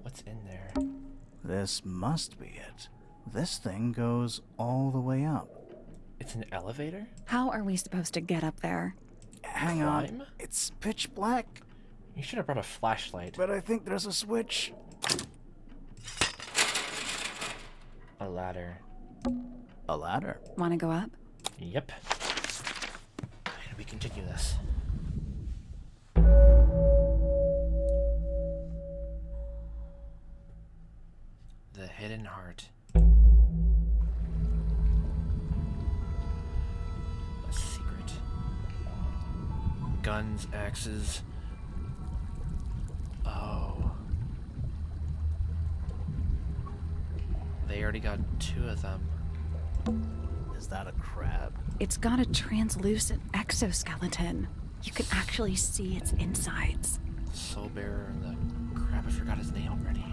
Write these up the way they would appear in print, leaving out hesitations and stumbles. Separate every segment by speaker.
Speaker 1: What's in there?
Speaker 2: This must be it. This thing goes all the way up.
Speaker 1: It's an elevator?
Speaker 3: How are we supposed to get up there?
Speaker 2: Hang
Speaker 1: Climb?
Speaker 2: on. It's pitch black,
Speaker 1: You should have brought a flashlight.
Speaker 2: but I think there's a switch.
Speaker 1: A ladder.
Speaker 2: A ladder.
Speaker 3: Want to go up?
Speaker 1: Yep. And we continue this. The hidden heart. A secret. Guns, axes. Oh. They already got 2 of them.
Speaker 2: Is that a crab?
Speaker 3: It's got a translucent exoskeleton. You can actually see its insides.
Speaker 1: Soul Bearer and the crap, I forgot his name already.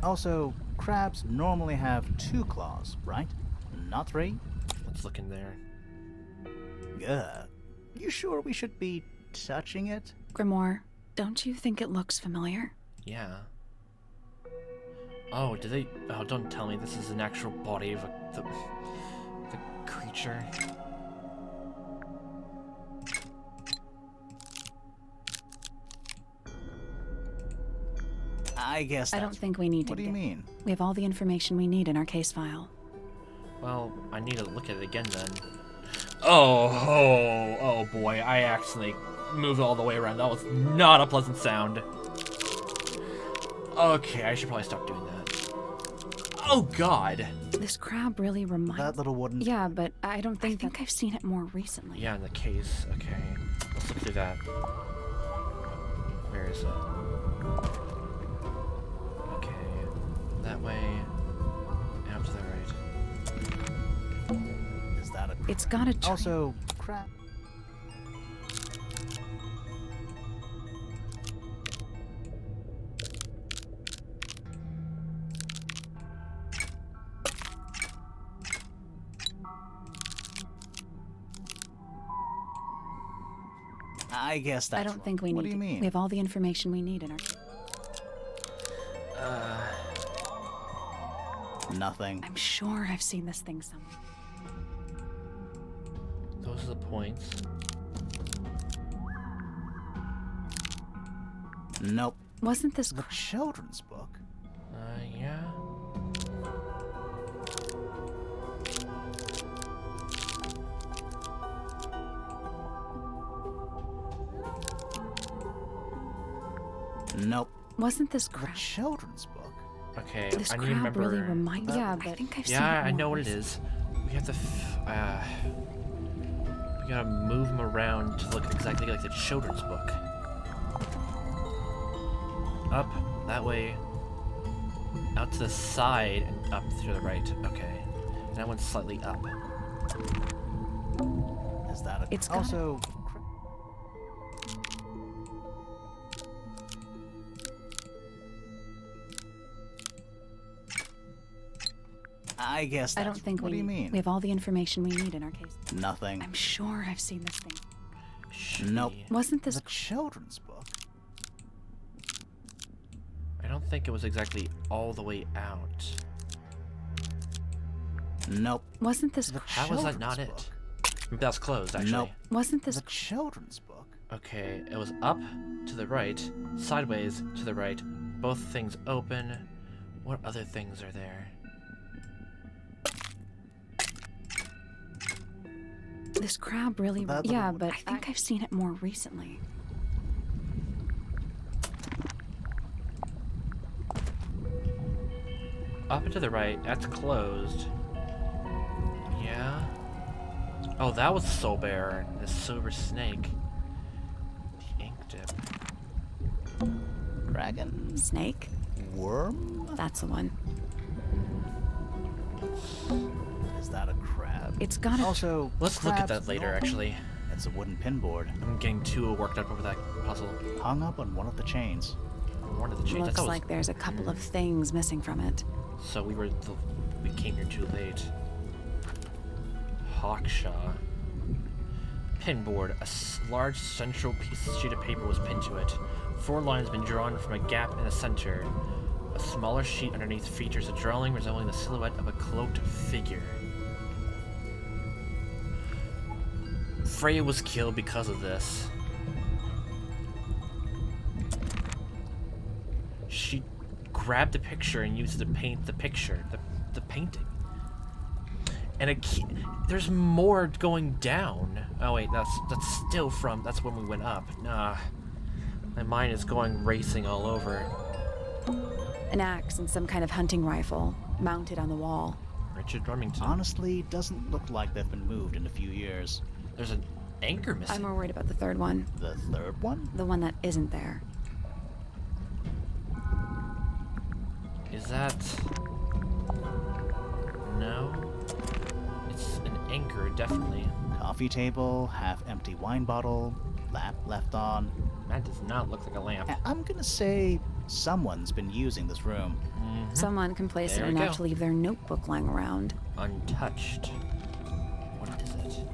Speaker 2: Also, crabs normally have 2 claws, right? Not 3?
Speaker 1: Let's look in there.
Speaker 2: You sure we should be touching it?
Speaker 3: Grimoire, don't you think it looks familiar?
Speaker 1: Yeah. Oh, did they? Oh, don't tell me this is an actual body of the creature.
Speaker 2: I guess
Speaker 3: I don't think we need to.
Speaker 2: What do you mean?
Speaker 3: We have all the information we need in our case file.
Speaker 1: Well, I need to look at it again then. Oh boy, I accidentally moved all the way around. That was not a pleasant sound. Okay, I should probably stop doing that. Oh god!
Speaker 3: This crab really reminds...
Speaker 2: That little wooden...
Speaker 3: Yeah, but I think I've seen it more recently.
Speaker 1: Yeah, in the case. Okay. Let's look through that. Where is it? Okay. That way. And up to the right.
Speaker 2: Is that a crab?
Speaker 3: It's got a...
Speaker 2: Also, crab... I guess that's...
Speaker 3: I don't think we need
Speaker 2: What do you
Speaker 3: to.
Speaker 2: mean?
Speaker 3: We have all the information we need in our...
Speaker 2: Nothing.
Speaker 3: I'm sure I've seen this thing somewhere.
Speaker 1: Those are the points.
Speaker 2: Nope.
Speaker 3: Wasn't this...
Speaker 2: The children's book?
Speaker 1: Yeah.
Speaker 2: Nope.
Speaker 3: Wasn't this
Speaker 2: The
Speaker 3: crab...
Speaker 2: children's book?
Speaker 1: Okay,
Speaker 3: This
Speaker 1: I need to
Speaker 3: crab
Speaker 1: remember.
Speaker 3: really reminds... Yeah, but I think I've seen it
Speaker 1: Yeah, I
Speaker 3: more
Speaker 1: know what it
Speaker 3: recently.
Speaker 1: is. We have to. We gotta move them around to look exactly like the children's book. Up that way, out to the side, and up to the right. Okay, and that one's slightly up.
Speaker 2: Is that a...
Speaker 3: It's got
Speaker 2: also... I guess
Speaker 3: I
Speaker 2: that's...
Speaker 3: don't think
Speaker 2: What
Speaker 3: we
Speaker 2: do you
Speaker 3: need.
Speaker 2: mean?
Speaker 3: We have all the information we need in our case.
Speaker 2: Nothing.
Speaker 3: I'm sure I've seen this thing.
Speaker 1: Should
Speaker 2: Nope.
Speaker 1: be.
Speaker 3: Wasn't this...
Speaker 2: The children's book?
Speaker 1: I don't think it was exactly all the way out.
Speaker 2: Nope.
Speaker 3: Wasn't this...
Speaker 2: The
Speaker 1: How was that not
Speaker 2: children's
Speaker 1: it?
Speaker 2: book?
Speaker 1: Maybe that's closed, actually.
Speaker 2: Nope.
Speaker 3: Wasn't this...
Speaker 2: The children's book?
Speaker 1: Okay, it was up to the right, sideways to the right, both things open. What other things are there?
Speaker 3: This crab really...
Speaker 2: That
Speaker 3: Yeah,
Speaker 2: little-
Speaker 3: but I think I've seen it more recently.
Speaker 1: Up and to the right, that's closed. Yeah. Oh, that was Soul Bearer, the silver snake. The ink dip.
Speaker 2: Dragon?
Speaker 3: Snake?
Speaker 2: Worm?
Speaker 3: That's the one.
Speaker 2: Is that a crab?
Speaker 3: It's got a...
Speaker 2: Also,
Speaker 1: Let's look at
Speaker 2: crabs
Speaker 1: that later,
Speaker 2: normal-
Speaker 1: actually.
Speaker 2: It's a wooden pinboard
Speaker 1: I'm getting too worked up over that puzzle.
Speaker 2: hung up on one of the chains.
Speaker 1: One of the chains. I
Speaker 3: Looks
Speaker 1: thought it was-
Speaker 3: like there's a couple of things missing from it.
Speaker 1: So we came here too late. Hawkshaw. pinboard. Large central sheet of paper was pinned to it. 4 lines have been drawn from a gap in the center. A smaller sheet underneath features a drawing resembling the silhouette of a cloaked figure. Freya was killed because of this. She grabbed the picture and used it to paint the picture, the painting. And there's more going down. Oh wait, that's still from, that's when we went up. Nah, my mind is going racing all over.
Speaker 3: An axe and some kind of hunting rifle mounted on the wall.
Speaker 1: Richard Remington.
Speaker 2: Honestly, doesn't look like they've been moved in a few years.
Speaker 1: There's an anchor missing.
Speaker 3: I'm more worried about the third one.
Speaker 2: The third one?
Speaker 3: The one that isn't there.
Speaker 1: Is that... No? It's an anchor, definitely.
Speaker 2: Coffee table, half-empty wine bottle, lamp left on.
Speaker 1: That does not look like a lamp.
Speaker 2: I'm gonna say someone's been using this room.
Speaker 1: Mm-hmm.
Speaker 3: Someone complacent
Speaker 1: There we
Speaker 3: enough
Speaker 1: go.
Speaker 3: to leave their notebook lying around.
Speaker 1: Untouched. What is it?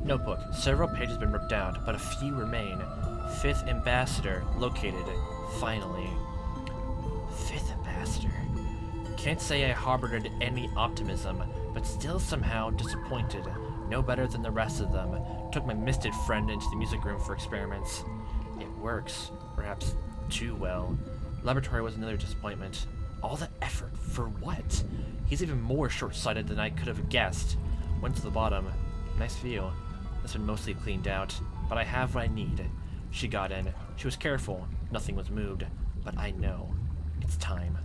Speaker 1: Notebook. Several pages have been ripped out, but a few remain. 5th Ambassador located. Finally. 5th Ambassador. Can't say I harbored any optimism, but still somehow disappointed. No better than the rest of them. Took my misted friend into the music room for experiments. It works. Perhaps too well. Laboratory was another disappointment. All the effort for what? He's even more short-sighted than I could have guessed. Went to the bottom. Nice view. It's been mostly cleaned out, but I have what I need. She got in. She was careful. Nothing was moved. But I know. It's time.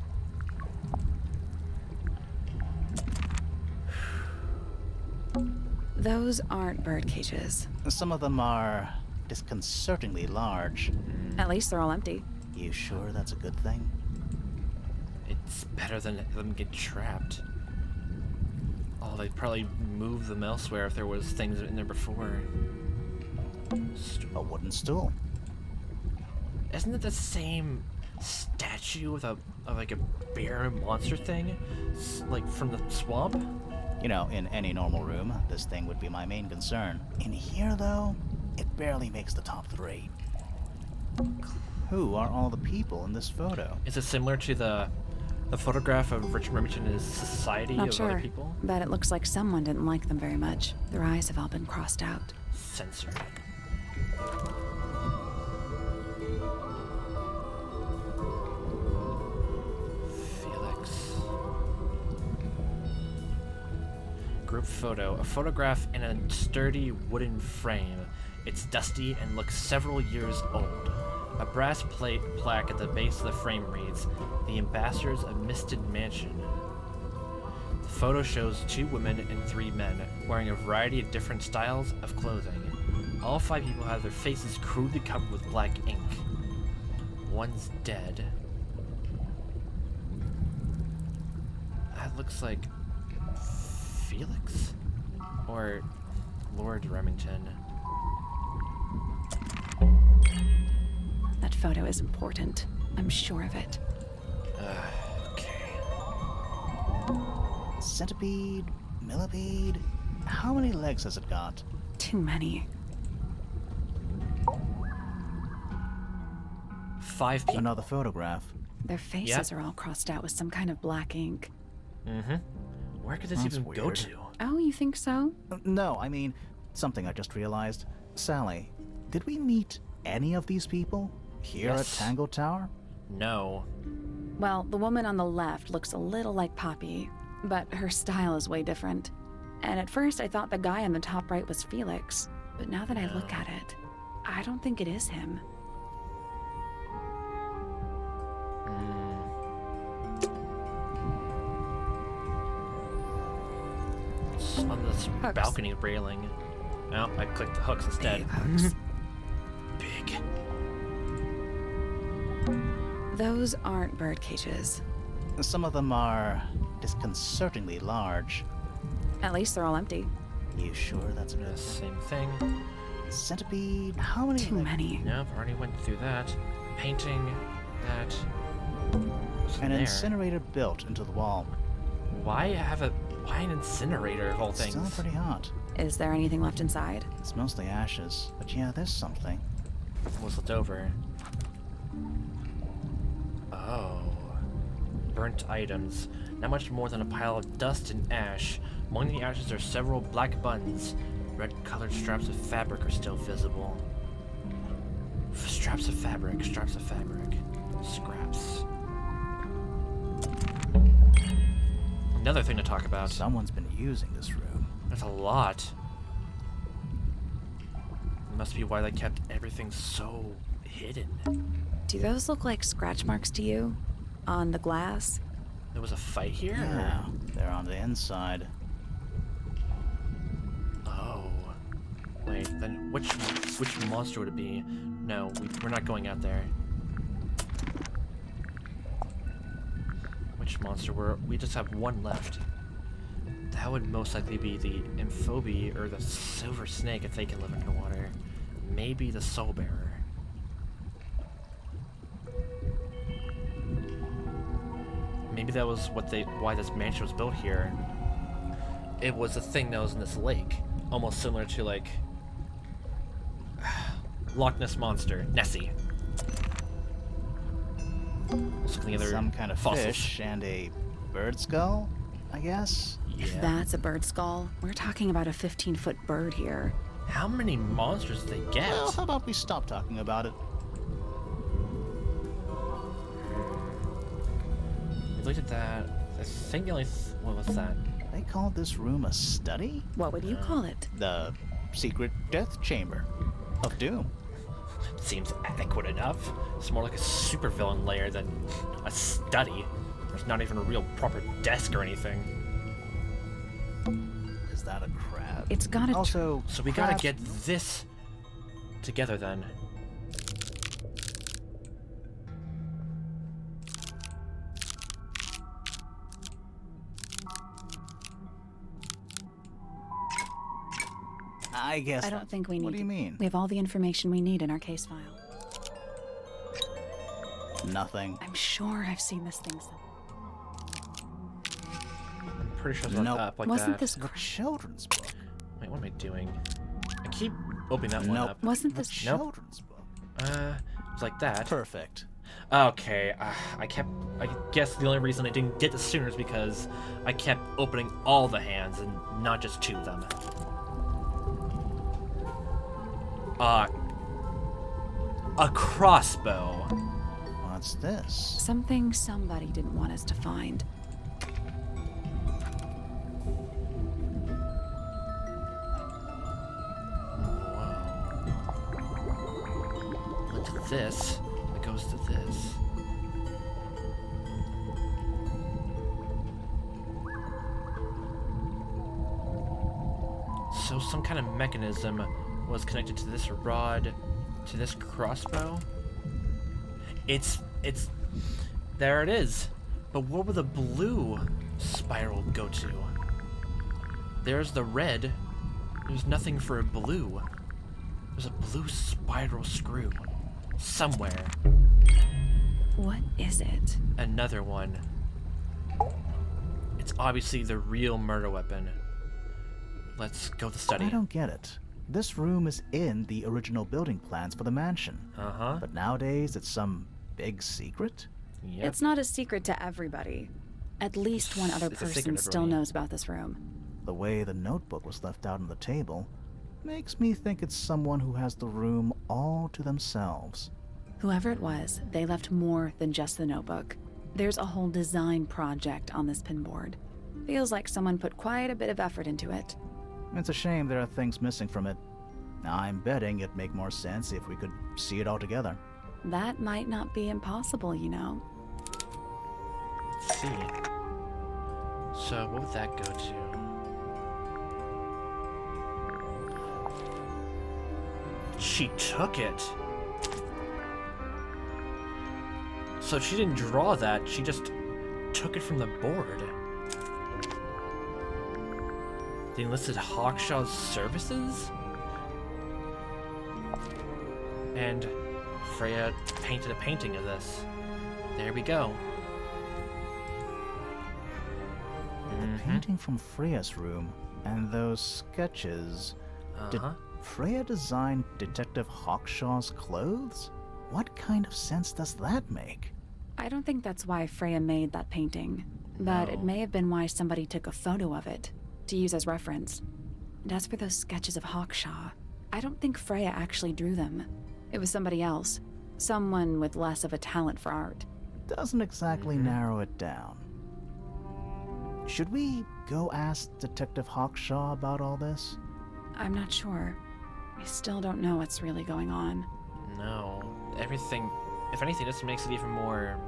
Speaker 3: Those aren't bird cages.
Speaker 2: Some of them are disconcertingly large.
Speaker 3: At least they're all empty.
Speaker 2: You sure that's a good thing?
Speaker 1: It's better than them get trapped. Oh, they'd probably move them elsewhere if there was things in there before.
Speaker 2: A wooden stool.
Speaker 1: Isn't it the same statue with like a bear monster thing? Like from the swamp?
Speaker 2: You know, in any normal room, this thing would be my main concern. In here, though, it barely makes the top 3. Who are all the people in this photo?
Speaker 1: Is it similar to the photograph of Richard Remington and his society
Speaker 3: Not
Speaker 1: of
Speaker 3: sure,
Speaker 1: other people?
Speaker 3: but it looks like someone didn't like them very much. Their eyes have all been crossed out.
Speaker 1: Censored. Felix. Group photo. A photograph in a sturdy wooden frame. It's dusty and looks several years old. A brass plaque at the base of the frame reads, "The Ambassadors of Misted Mansion." The photo shows 2 women and 3 men, wearing a variety of different styles of clothing. All 5 people have their faces crudely covered with black ink. One's dead. That looks like Felix? Or Lord Remington.
Speaker 3: That photo is important. I'm sure of it.
Speaker 1: Okay.
Speaker 2: Centipede? Millipede? How many legs has it got?
Speaker 3: Too many.
Speaker 1: 5 people.
Speaker 2: Another photograph.
Speaker 3: Their faces are all crossed out with some kind of black ink.
Speaker 1: Mm-hmm. Where could this
Speaker 2: That's
Speaker 1: even go
Speaker 2: weird.
Speaker 1: to?
Speaker 3: Oh, you think so?
Speaker 2: No, I mean, something I just realized. Sally, did we meet any of these people here
Speaker 1: Yes.
Speaker 2: at Tangle Tower?
Speaker 1: No.
Speaker 3: Well, the woman on the left looks a little like Poppy, but her style is way different. And at first I thought the guy on the top right was Felix, but now that I look at it, I don't think it is him.
Speaker 1: It's on this
Speaker 3: Hooks.
Speaker 1: balcony railing. Oh, I clicked the hooks instead.
Speaker 3: Big hooks.
Speaker 1: Big.
Speaker 3: Those aren't bird cages.
Speaker 2: Some of them are disconcertingly large.
Speaker 3: At least they're all empty.
Speaker 2: You sure that's a
Speaker 1: The
Speaker 2: good
Speaker 1: same thing.
Speaker 2: centipede? How many?
Speaker 3: Too many.
Speaker 1: Nope, already went through that. Painting that. What's in
Speaker 2: An
Speaker 1: there?
Speaker 2: incinerator built into the wall.
Speaker 1: Why an incinerator of all
Speaker 2: It's
Speaker 1: things?
Speaker 2: still pretty hot.
Speaker 3: Is there anything left inside?
Speaker 2: It's mostly ashes, but yeah, there's something.
Speaker 1: What's left over? Oh. Burnt items. Not much more than a pile of dust and ash. Among the ashes are several black buttons. Red-colored straps of fabric are still visible. Straps of fabric. Scraps. Another thing to talk about.
Speaker 2: Someone's been using this room.
Speaker 1: That's a lot. Must be why they kept everything so hidden.
Speaker 3: Do those look like scratch marks to you? On the glass?
Speaker 1: There was a fight here?
Speaker 2: Yeah, they're on the inside.
Speaker 1: Oh. Wait, then which monster would it be? No, we're not going out there. Which monster? We just have one left. That would most likely be the amphibi or the silver snake if they can live underwater. Maybe the soul bearer. Maybe that was why this mansion was built here. It was a thing that was in this lake, almost similar to like Loch Ness monster, Nessie. Let's look at the other
Speaker 2: Some kind of
Speaker 1: fossils.
Speaker 2: fish and a bird skull, I guess.
Speaker 3: If
Speaker 1: Yeah.
Speaker 3: that's a bird skull, we're talking about a 15-foot bird here.
Speaker 1: How many monsters did they get?
Speaker 2: Well, how about we stop talking about it?
Speaker 1: We looked at that. I think the only what was that?
Speaker 2: They called this room a study?
Speaker 3: What would you call it?
Speaker 2: The secret death chamber of doom.
Speaker 1: Seems adequate enough. It's more like a supervillain lair than a study. There's not even a real proper desk or anything.
Speaker 2: Is that a crab?
Speaker 3: It's got a
Speaker 2: Also,
Speaker 1: So we gotta
Speaker 2: crabs-
Speaker 1: get this together then.
Speaker 2: I guess.
Speaker 3: I don't think we need
Speaker 2: What do you
Speaker 3: to-
Speaker 2: mean?
Speaker 3: We have all the information we need in our case file.
Speaker 2: Nothing.
Speaker 3: I'm sure I've seen this thing somewhere.
Speaker 1: I'm pretty sure it's
Speaker 2: Nope.
Speaker 1: up like
Speaker 3: Wasn't
Speaker 1: that.
Speaker 3: this
Speaker 2: The children's book.
Speaker 1: Wait, what am I doing? I keep opening that one
Speaker 2: Nope.
Speaker 1: up.
Speaker 3: Wasn't
Speaker 2: The
Speaker 3: this
Speaker 1: Nope.
Speaker 2: children's book.
Speaker 1: It's like that.
Speaker 2: Perfect.
Speaker 1: Okay, I guess the only reason I didn't get this sooner is because I kept opening all the hands and not just two of them. A crossbow.
Speaker 2: What's this?
Speaker 3: something somebody didn't want us to find?
Speaker 1: Whoa. Look at this. It goes to this. So some kind of mechanism was connected to this rod, to this crossbow. There it is. But where would the blue spiral go to? There's the red. There's nothing for a blue. There's a blue spiral screw. Somewhere.
Speaker 3: What is it?
Speaker 1: Another one. It's obviously the real murder weapon. Let's go to the study.
Speaker 2: I don't get it. This room is in the original building plans for the mansion.
Speaker 1: Uh-huh.
Speaker 2: But nowadays it's some big secret?
Speaker 1: Yep.
Speaker 3: It's not a secret to everybody. At least one other
Speaker 1: It's a secret
Speaker 3: person
Speaker 1: to
Speaker 3: still
Speaker 1: everybody.
Speaker 3: knows about this room.
Speaker 2: The way the notebook was left out on the table makes me think it's someone who has the room all to themselves.
Speaker 3: Whoever it was, they left more than just the notebook. There's a whole design project on this pinboard. Feels like someone put quite a bit of effort into it.
Speaker 2: It's a shame there are things missing from it. I'm betting it'd make more sense if we could see it all together.
Speaker 3: That might not be impossible, you know.
Speaker 1: Let's see. So what would that go to? She took it. So she didn't draw that, she just took it from the board. They enlisted Hawkshaw's services? And Freya painted a painting of this. There we go.
Speaker 2: painting from Freya's room and those sketches. Did
Speaker 1: Uh-huh.
Speaker 2: Freya design Detective Hawkshaw's clothes? What kind of sense does that make?
Speaker 3: I don't think that's why Freya made that painting, but it
Speaker 1: No.
Speaker 3: may have been why somebody took a photo of it to use as reference. And as for those sketches of Hawkshaw, I don't think Freya actually drew them. It was somebody else, someone with less of a talent for art.
Speaker 2: Doesn't exactly narrow it down. Should we go ask Detective Hawkshaw about all this?
Speaker 3: I'm not sure. We still don't know what's really going on.
Speaker 1: No. Everything, if anything, this makes it even more,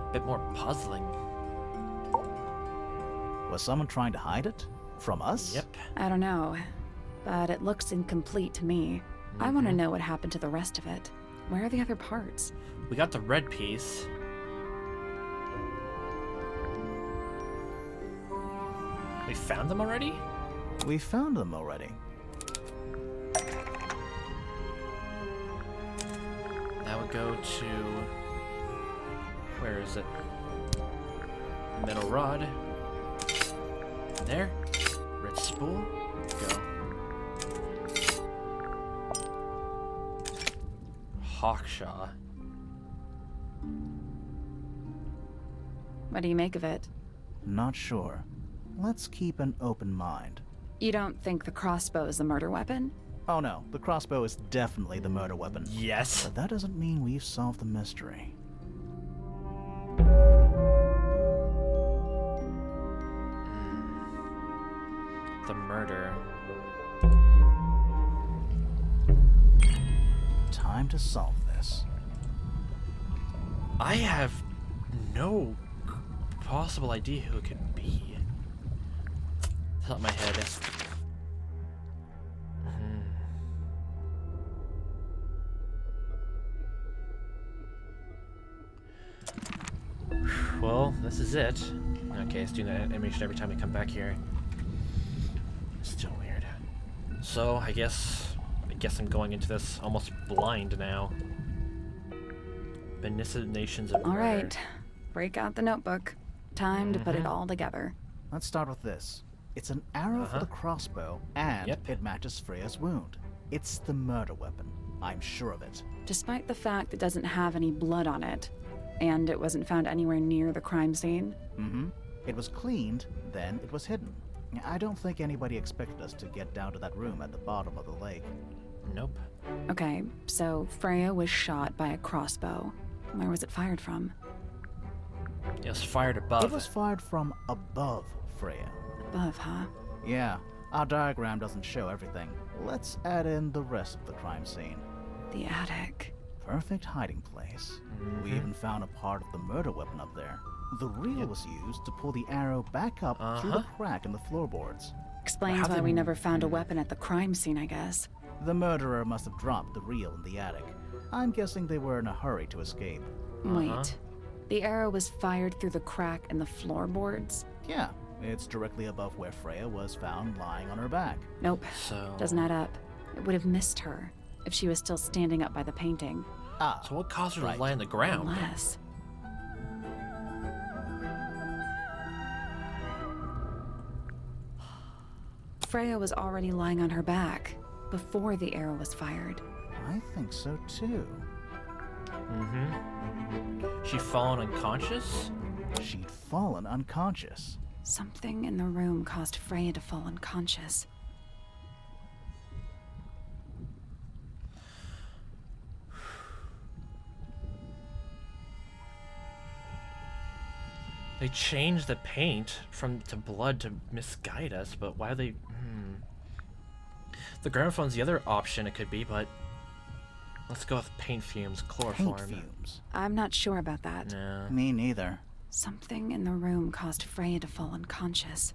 Speaker 1: a bit more puzzling.
Speaker 2: Was someone trying to hide it? From us?
Speaker 1: Yep.
Speaker 3: I don't know, but it looks incomplete to me. I want to know what happened to the rest of it. Where are the other parts?
Speaker 1: We got the red piece. We found them already?
Speaker 2: We found them already.
Speaker 1: Now we go to... Where is it? Metal rod. There. Red spool. Go. Hawkshaw.
Speaker 3: What do you make of it?
Speaker 2: Not sure. Let's keep an open mind.
Speaker 3: You don't think the crossbow is the murder weapon?
Speaker 2: Oh no, the crossbow is definitely the murder weapon.
Speaker 1: Yes.
Speaker 2: But that doesn't mean we've solved the mystery.
Speaker 1: The murder.
Speaker 2: Time to solve this.
Speaker 1: I have no possible idea who it could be. Top of my head. Well, this is it. Okay, it's doing that animation every time we come back here. Still weird. So, I guess I'm going into this almost blind now. Beneficent Nations of
Speaker 3: All
Speaker 1: Murder.
Speaker 3: right, break out the notebook. Time to put it all together.
Speaker 2: Let's start with this. It's an arrow for the crossbow, and
Speaker 1: Yep.
Speaker 2: it matches Freya's wound. It's the murder weapon. I'm sure of it.
Speaker 3: Despite the fact it doesn't have any blood on it, and it wasn't found anywhere near the crime scene.
Speaker 2: Mm-hmm. It was cleaned, then it was hidden. I don't think anybody expected us to get down to that room at the bottom of the lake.
Speaker 1: Nope.
Speaker 3: Okay, so Freya was shot by a crossbow. Where was it fired from?
Speaker 1: It was fired above.
Speaker 2: It was fired from above Freya.
Speaker 3: Above, huh?
Speaker 2: Yeah, our diagram doesn't show everything. Let's add in the rest of the crime scene.
Speaker 3: The attic.
Speaker 2: Perfect hiding place. We even found a part of the murder weapon up there. The reel was used to pull the arrow back up through the crack in the floorboards.
Speaker 3: Explains
Speaker 1: How
Speaker 3: why
Speaker 1: did-
Speaker 3: we never found a weapon at the crime scene, I guess.
Speaker 2: The murderer must have dropped the reel in the attic. I'm guessing they were in a hurry to escape.
Speaker 3: Wait. The arrow was fired through the crack in the floorboards?
Speaker 2: Yeah, it's directly above where Freya was found lying on her back.
Speaker 3: Nope.
Speaker 1: So.
Speaker 3: Doesn't add up. It would have missed her if she was still standing up by the painting.
Speaker 2: Ah,
Speaker 1: So what caused her
Speaker 2: Right.
Speaker 1: to lie on the ground?
Speaker 3: Unless. Freya was already lying on her back before the arrow was fired.
Speaker 2: I think so too.
Speaker 1: She fallen unconscious?
Speaker 2: She'd fallen unconscious.
Speaker 3: Something in the room caused Freya to fall unconscious.
Speaker 1: They changed the paint to blood to misguide us, but why they... The gramophone's the other option it could be, but... Let's go with paint fumes, chloroform.
Speaker 2: Paint fumes.
Speaker 3: I'm not sure about that.
Speaker 1: No.
Speaker 2: Me neither.
Speaker 3: Something in the room caused Freya to fall unconscious.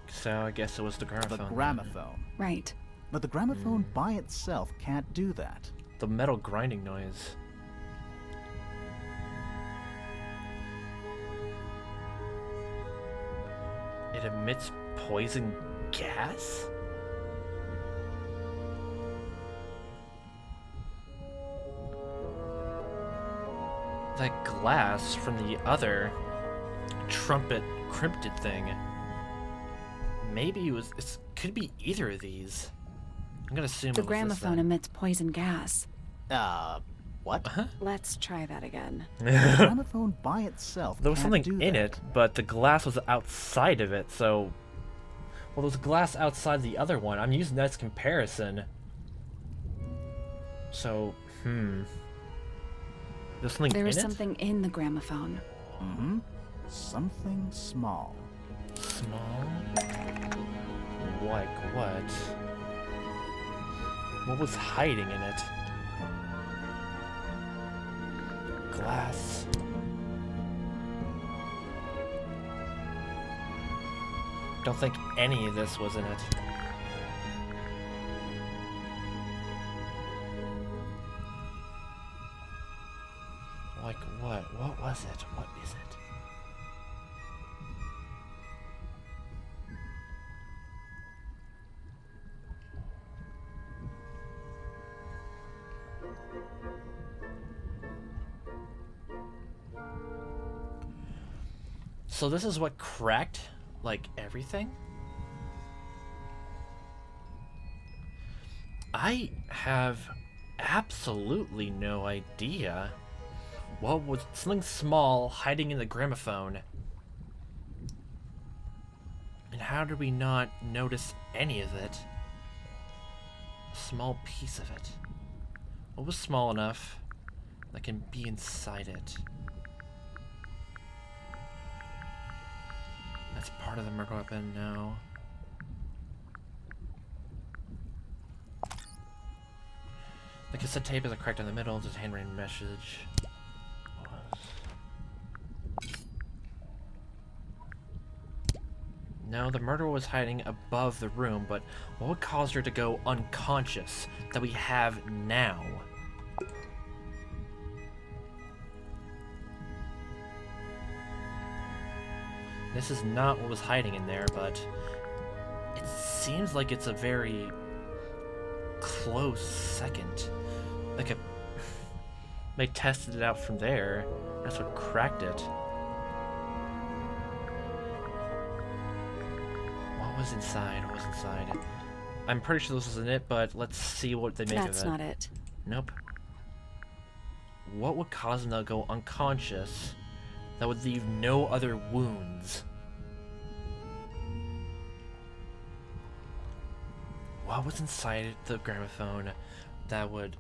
Speaker 1: So I guess it was the
Speaker 2: The
Speaker 1: gramophone.
Speaker 2: gramophone.
Speaker 3: Right.
Speaker 2: But the gramophone by itself can't do that.
Speaker 1: The metal grinding noise. It emits poison gas? That glass from the other trumpet cryptid thing Maybe it could be either of these. I'm gonna assume
Speaker 3: The
Speaker 1: it was
Speaker 3: gramophone
Speaker 1: this
Speaker 3: emits poison gas.
Speaker 2: What?
Speaker 1: then.
Speaker 3: Let's try that again.
Speaker 2: The gramophone by itself
Speaker 1: There was
Speaker 2: can't
Speaker 1: something
Speaker 2: do
Speaker 1: in
Speaker 2: that.
Speaker 1: it, but the glass was outside of it, so... Well, there was glass outside the other one. I'm using that as comparison. So, There's something
Speaker 3: There
Speaker 1: in
Speaker 3: was
Speaker 1: it?
Speaker 3: something in the gramophone.
Speaker 2: Mm-hmm. Something small.
Speaker 1: Small? Like what? What was hiding in it? Glass. Don't think any of this was in it. Like what? What was it? What is it? So this is what cracked, like, everything? I have absolutely no idea. What was something small hiding in the gramophone? And how did we not notice any of it? A small piece of it. What was small enough that can be inside it? That's part of the murder weapon, no. The cassette tape is a cracked in the middle, just handwritten message. No, the murderer was hiding above the room, but what would cause her to go unconscious that we have now? This is not what was hiding in there, but it seems like it's a very close second. Like they tested it out from there. That's what cracked it. What was inside? What was inside? I'm pretty sure this wasn't it, but let's see what they make of it.
Speaker 3: That's not it.
Speaker 1: Nope. What would cause him to go unconscious that would leave no other wounds? What was inside the gramophone that would...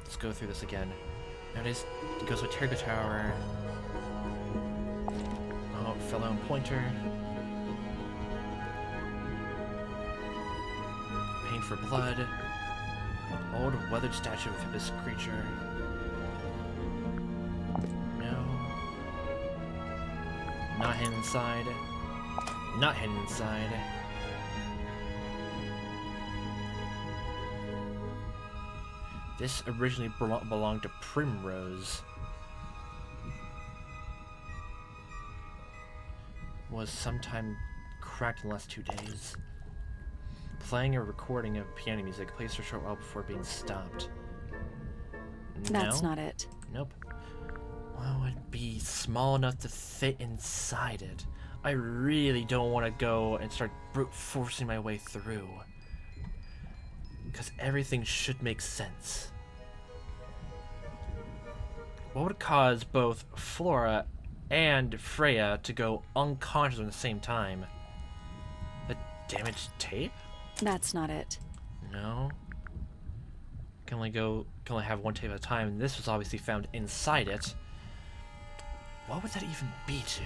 Speaker 1: Let's go through this again. Nowadays, it goes with Tergo Tower. Oh, fellow and pointer. Pain for blood. Old weathered statue of this creature. No. Not hidden inside. Not hidden inside. This originally belonged to Primrose. Was sometime cracked in the last 2 days. Playing a recording of piano music placed for a short while before being stopped.
Speaker 3: That's
Speaker 1: No?
Speaker 3: not it.
Speaker 1: Nope. What would be small enough to fit inside it? I really don't want to go and start brute forcing my way through. Because everything should make sense. What would cause both Flora and Freya to go unconscious at the same time? The damaged tape?
Speaker 3: That's not it.
Speaker 1: No. Can only have one tape at a time, and this was obviously found inside it. What would that even be to?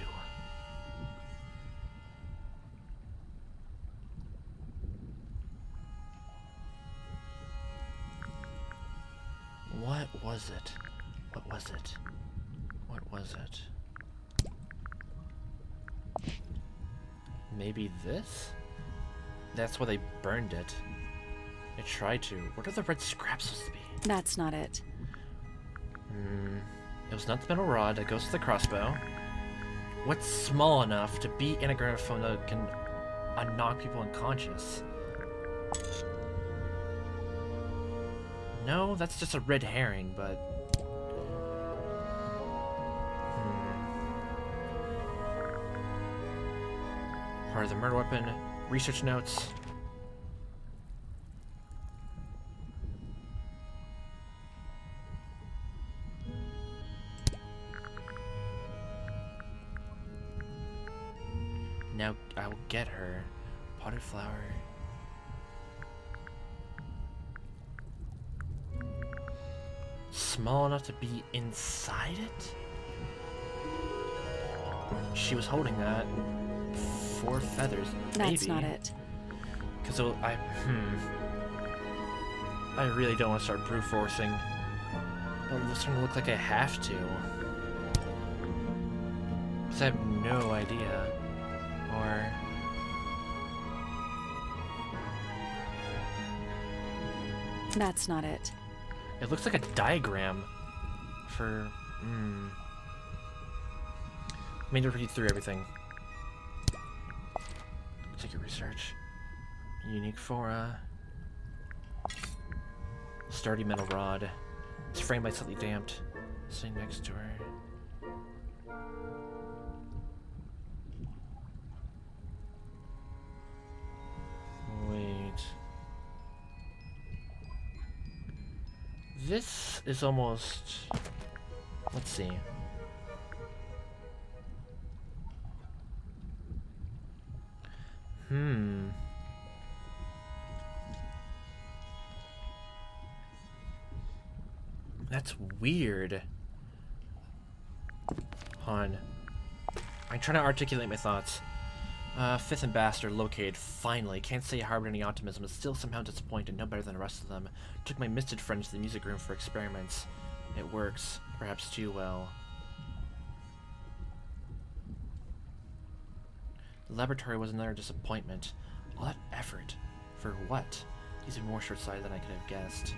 Speaker 1: What was it? What was it? What was it? Maybe this? That's why they burned it. They tried to. What are the red scraps supposed to be?
Speaker 3: That's not it.
Speaker 1: It was not the metal rod that goes to the crossbow. What's small enough to be in a gramophone that can knock people unconscious? No, that's just a red herring, but... Part of the murder weapon. Research notes. Now I will get her. Potted flower. Small enough to be inside it? She was holding that. 4 feathers.
Speaker 3: That's
Speaker 1: maybe.
Speaker 3: not it.
Speaker 1: Because I really don't want to start brute forcing. But it's starting to look like I have to. Because I have no idea. Or...
Speaker 3: That's not it.
Speaker 1: It looks like a diagram for... I mean to read through everything. Take your research. Unique fora. Sturdy metal rod. It's framed by slightly damped. Sitting next to her. Wait. This is almost... Let's see. That's weird. Hold on. I'm trying to articulate my thoughts. Fifth ambassador located, finally. Can't say I harbored any optimism, but still somehow disappointed, no better than the rest of them. Took my misted friends to the music room for experiments. It works, perhaps too well. The laboratory was another disappointment. All that effort. For what? He's been more short-sighted than I could have guessed.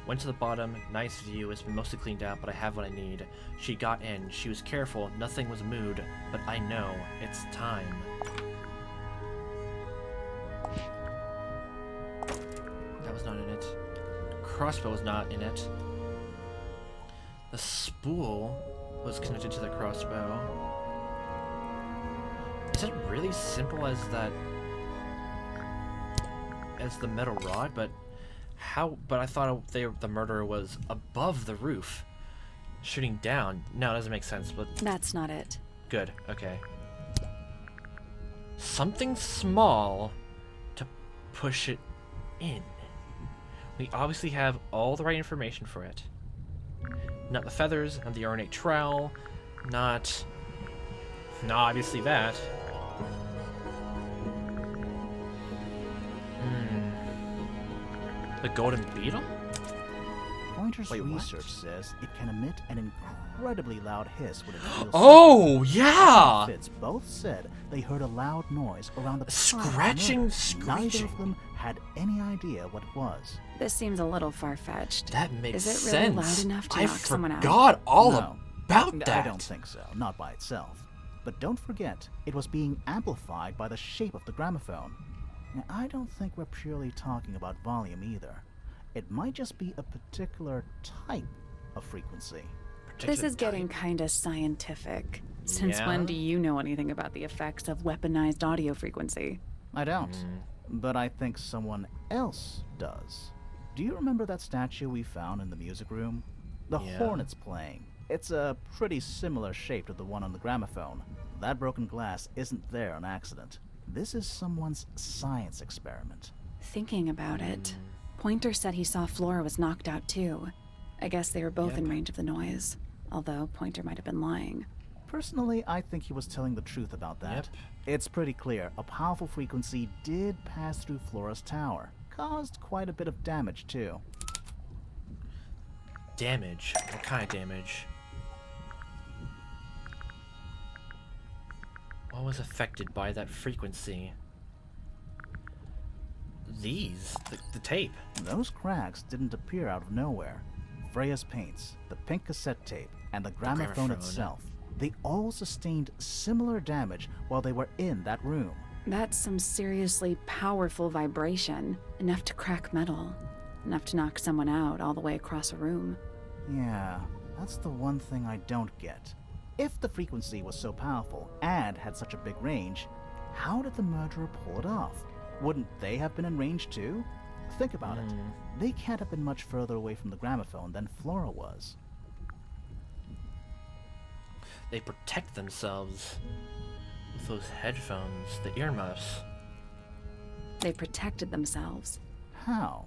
Speaker 1: Went to the bottom, nice view, it's been mostly cleaned out, but I have what I need. She got in, she was careful, nothing was moved, but I know, it's time. That was not in it. Crossbow was not in it. The spool was connected to the crossbow. Is it really simple as that? As the metal rod, but how? But I thought the murderer was above the roof, shooting down. No, it doesn't make sense. But
Speaker 3: That's not it.
Speaker 1: good. Okay. Something small to push it in. We obviously have all the right information for it. Not the feathers, not the ornate trowel, not obviously that. The golden beetle?
Speaker 2: Pointer's
Speaker 1: Wait, what?
Speaker 2: research says it can emit an incredibly loud hiss when it feels
Speaker 1: Oh, yeah!
Speaker 2: Fitz both said they heard a loud noise around the
Speaker 1: Scratching,
Speaker 2: Neither
Speaker 1: screeching.
Speaker 2: of them had any idea what it was.
Speaker 3: This seems a little far-fetched.
Speaker 1: That makes
Speaker 3: Is it really
Speaker 1: sense.
Speaker 3: loud enough to
Speaker 1: I
Speaker 3: knock someone out?
Speaker 1: forgot all
Speaker 2: No.
Speaker 1: about that.
Speaker 2: I don't think so, not by itself. But don't forget, it was being amplified by the shape of the gramophone. Now, I don't think we're purely talking about volume either. It might just be a particular type of frequency.
Speaker 3: This is getting kinda scientific. Since
Speaker 1: Yeah?
Speaker 3: when do you know anything about the effects of weaponized audio frequency?
Speaker 2: I don't. But I think someone else does. Do you remember that statue we found in the music room? The
Speaker 1: Yeah.
Speaker 2: hornet's playing. It's a pretty similar shape to the one on the gramophone. That broken glass isn't there on accident. This is someone's science experiment.
Speaker 3: Thinking about it, Pointer said he saw Flora was knocked out too. I guess they were both in
Speaker 1: Yep.
Speaker 3: range of the noise, although Pointer might have been lying.
Speaker 2: Personally, I think he was telling the truth about that.
Speaker 1: Yep.
Speaker 2: It's pretty clear a powerful frequency did pass through Flora's tower. Caused quite a bit of damage too.
Speaker 1: Damage. What kind of damage? What was affected by that frequency? The tape.
Speaker 2: Those cracks didn't appear out of nowhere. Freya's paints, the pink cassette tape, and the gramophone
Speaker 1: gramophone.
Speaker 2: itself, they all sustained similar damage while they were in that room.
Speaker 3: That's some seriously powerful vibration, enough to crack metal, enough to knock someone out all the way across a room.
Speaker 2: Yeah, that's the one thing I don't get. If the frequency was so powerful and had such a big range, How did the murderer pull it off? Wouldn't they have been in range too? Think about it. They can't have been much further away from the gramophone than Flora was.
Speaker 1: They protect themselves with those headphones, the earmuffs.
Speaker 3: They protected themselves.
Speaker 2: How?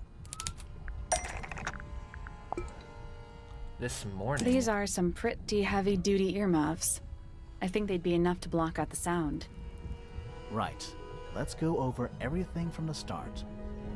Speaker 1: This morning.
Speaker 3: These are some pretty heavy-duty earmuffs. I think they'd be enough to block out the sound.
Speaker 2: Right. Let's go over everything from the start.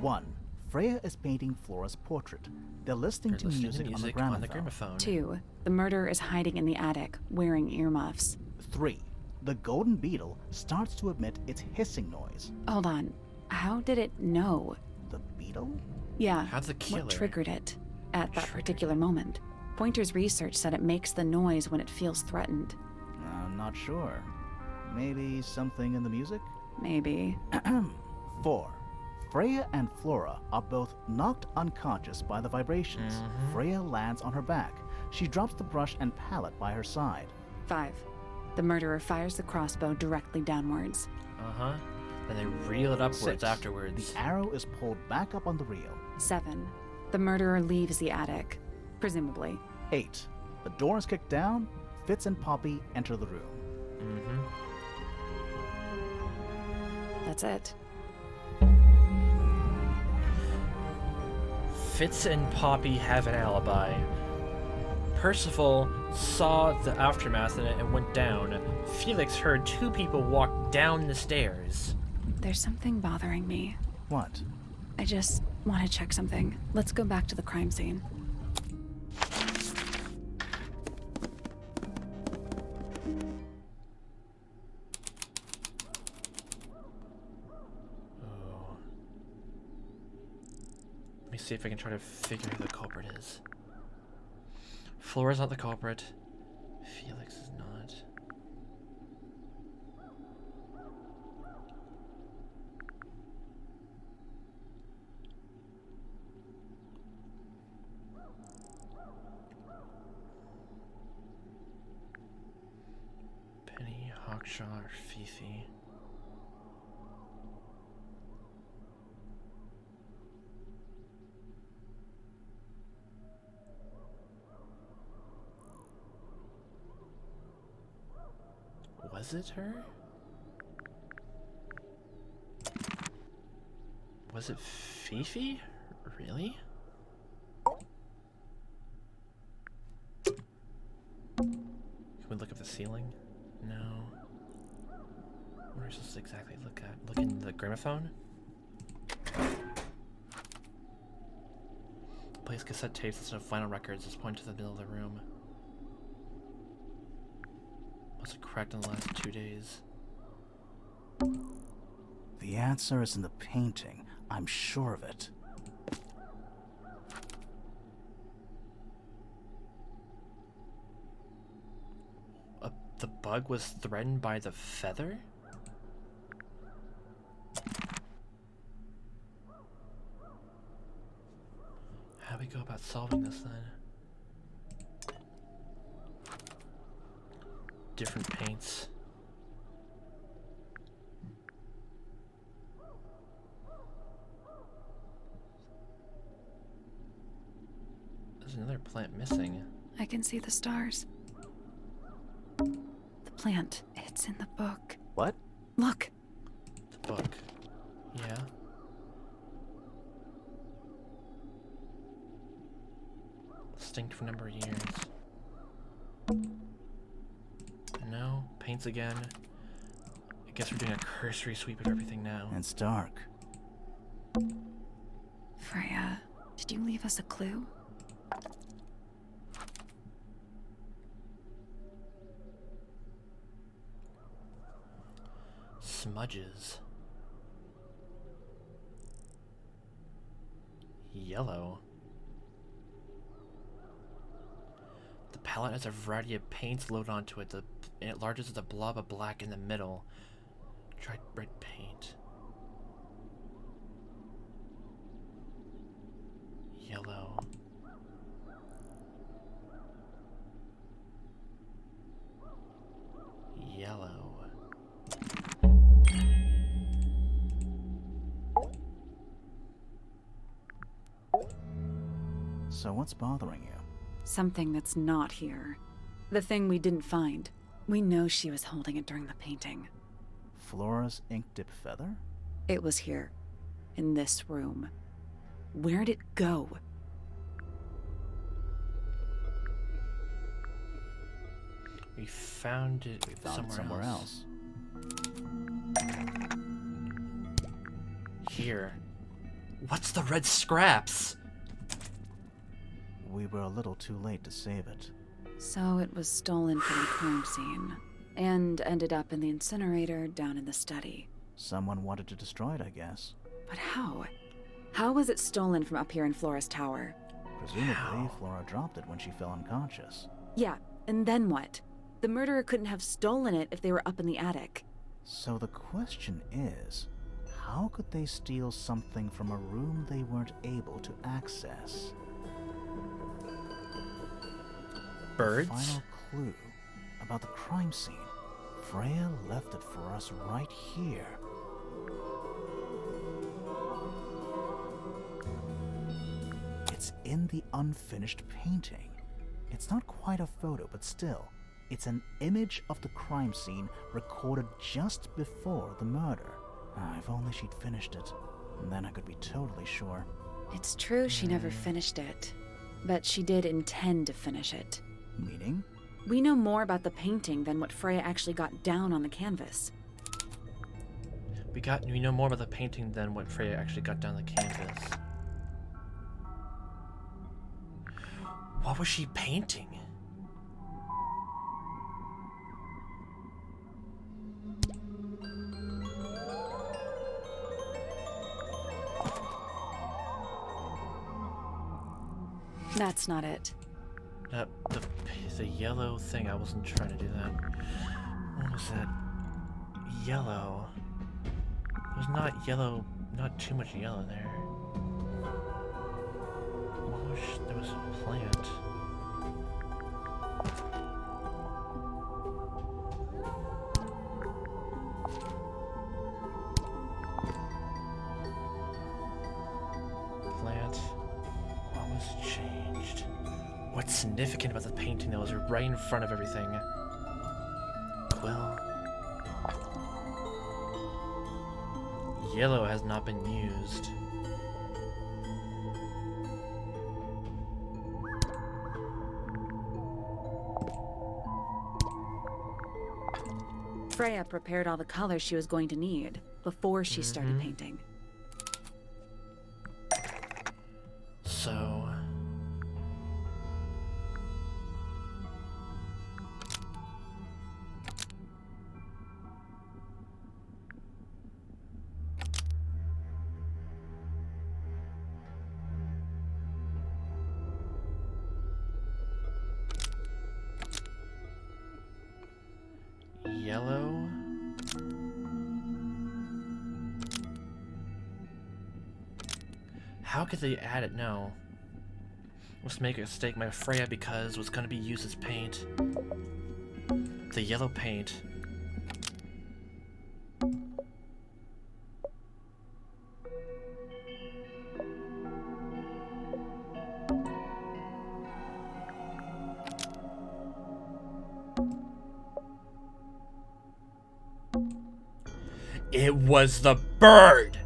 Speaker 2: 1. Freya is painting Flora's portrait. They're listening to music on the gramophone.
Speaker 3: 2. The murderer is hiding in the attic, wearing earmuffs.
Speaker 2: 3. The golden beetle starts to emit its hissing noise.
Speaker 3: Hold on. How did it know?
Speaker 2: The beetle?
Speaker 3: Yeah.
Speaker 1: How's the killer?
Speaker 3: What triggered it at that particular moment? Pointer's research said it makes the noise when it feels threatened.
Speaker 2: I'm not sure. Maybe something in the music?
Speaker 3: Maybe.
Speaker 2: 4. Freya and Flora are both knocked unconscious by the vibrations. Freya lands on her back. She drops the brush and palette by her side.
Speaker 3: 5. The murderer fires the crossbow directly downwards.
Speaker 1: Then they reel it upwards
Speaker 2: 6.
Speaker 1: afterwards.
Speaker 2: The arrow is pulled back up on the reel.
Speaker 3: 7. The murderer leaves the attic, presumably.
Speaker 2: 8. The door is kicked down. Fitz and Poppy enter the room.
Speaker 3: That's it.
Speaker 1: Fitz and Poppy have an alibi. Percival saw the aftermath in it and went down. Felix heard 2 people walk down the stairs.
Speaker 3: There's something bothering me.
Speaker 2: What?
Speaker 3: I just want to check something. Let's go back to the crime scene.
Speaker 1: Let me see if I can try to figure who the culprit is. Flora's not the culprit. Felix is not. Penny, Hawkshaw, or Fifi. Was it her? Was it Fifi? Really? Can we look at the ceiling? No. What are we supposed to exactly look at? Look in the gramophone? Plays cassette tapes instead of vinyl records. Just point to the middle of the room. Must have cracked in the last 2 days.
Speaker 2: The answer is in the painting. I'm sure of it.
Speaker 1: The bug was threatened by the feather? How do we go about solving this then? Different paints. There's another plant missing.
Speaker 3: I can see the stars. The plant. It's in the book.
Speaker 2: What?
Speaker 3: Look.
Speaker 1: The book. Yeah. Distinct for a number of years. No. Paints again. I guess we're doing a cursory sweep of everything now.
Speaker 2: It's dark.
Speaker 3: Freya, did you leave us a clue?
Speaker 1: Smudges. Yellow. The palette has a variety of paints loaded onto it. It enlarges with a blob of black in the middle. Try red paint. Yellow. Yellow.
Speaker 2: So what's bothering you?
Speaker 3: Something that's not here. The thing we didn't find. We know she was holding it during the painting.
Speaker 2: Flora's ink dip feather?
Speaker 3: It was here. In this room. Where'd it go?
Speaker 1: We found it
Speaker 2: Somewhere else.
Speaker 1: Here. What's the red scraps?
Speaker 2: We were a little too late to save it.
Speaker 3: So it was stolen from the crime scene. And ended up in the incinerator down in the study.
Speaker 2: Someone wanted to destroy it, I guess.
Speaker 3: But how? How was it stolen from up here in Flora's tower?
Speaker 2: Presumably, Flora dropped it when she fell unconscious.
Speaker 3: Yeah, and then what? The murderer couldn't have stolen it if they were up in the attic.
Speaker 2: So the question is, how could they steal something from a room they weren't able to access?
Speaker 1: Birds?
Speaker 2: Final clue about the crime scene. Freya left it for us right here. It's in the unfinished painting. It's not quite a photo, but still, it's an image of the crime scene recorded just before the murder. If only she'd finished it, and then I could be totally sure.
Speaker 3: It's true she never finished it, but she did intend to finish it.
Speaker 2: Meaning?
Speaker 3: We know more about the painting than what Freya actually got down on the canvas.
Speaker 1: We know more about the painting than what Freya actually got down the canvas. What was she painting?
Speaker 3: That's not it.
Speaker 1: The yellow thing, I wasn't trying to do that. What was that? Yellow. It was not yellow, not too much yellow there. There was a plant. What was changed? What's significant about the painting that was right in front of everything? Quill. Yellow has not been used.
Speaker 3: Freya prepared all the colors she was going to need before she started painting.
Speaker 1: So... yellow. How could they add it? No. Let's make a mistake. My Freya because was going to be used as paint. The yellow paint. It was the bird!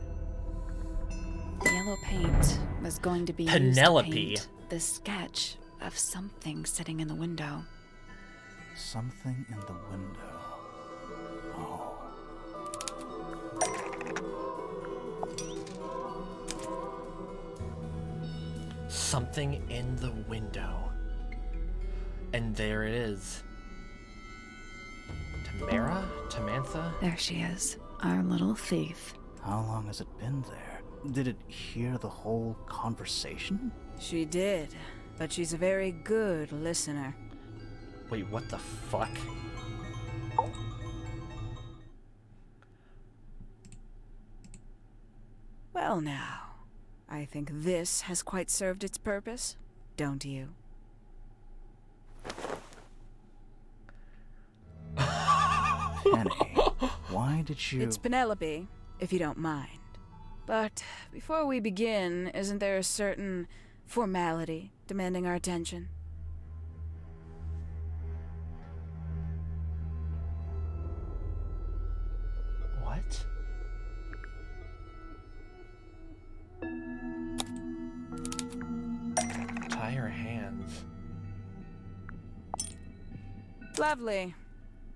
Speaker 3: The yellow paint was going to be
Speaker 1: Penelope.
Speaker 3: used to paint the sketch of something sitting in the window.
Speaker 2: Something in the window. Oh.
Speaker 1: Something in the window. And there it is. Tamara? Tamantha?
Speaker 3: There she is, our little thief.
Speaker 2: How long has it been there? Did it hear the whole conversation?
Speaker 4: She did, but she's a very good listener.
Speaker 1: Wait, what the fuck?
Speaker 4: Well now, I think this has quite served its purpose, don't you?
Speaker 2: Penny, why did you...
Speaker 4: It's Penelope, if you don't mind. But before we begin, isn't there a certain formality demanding our attention.
Speaker 1: What? Tie her hands.
Speaker 4: Lovely.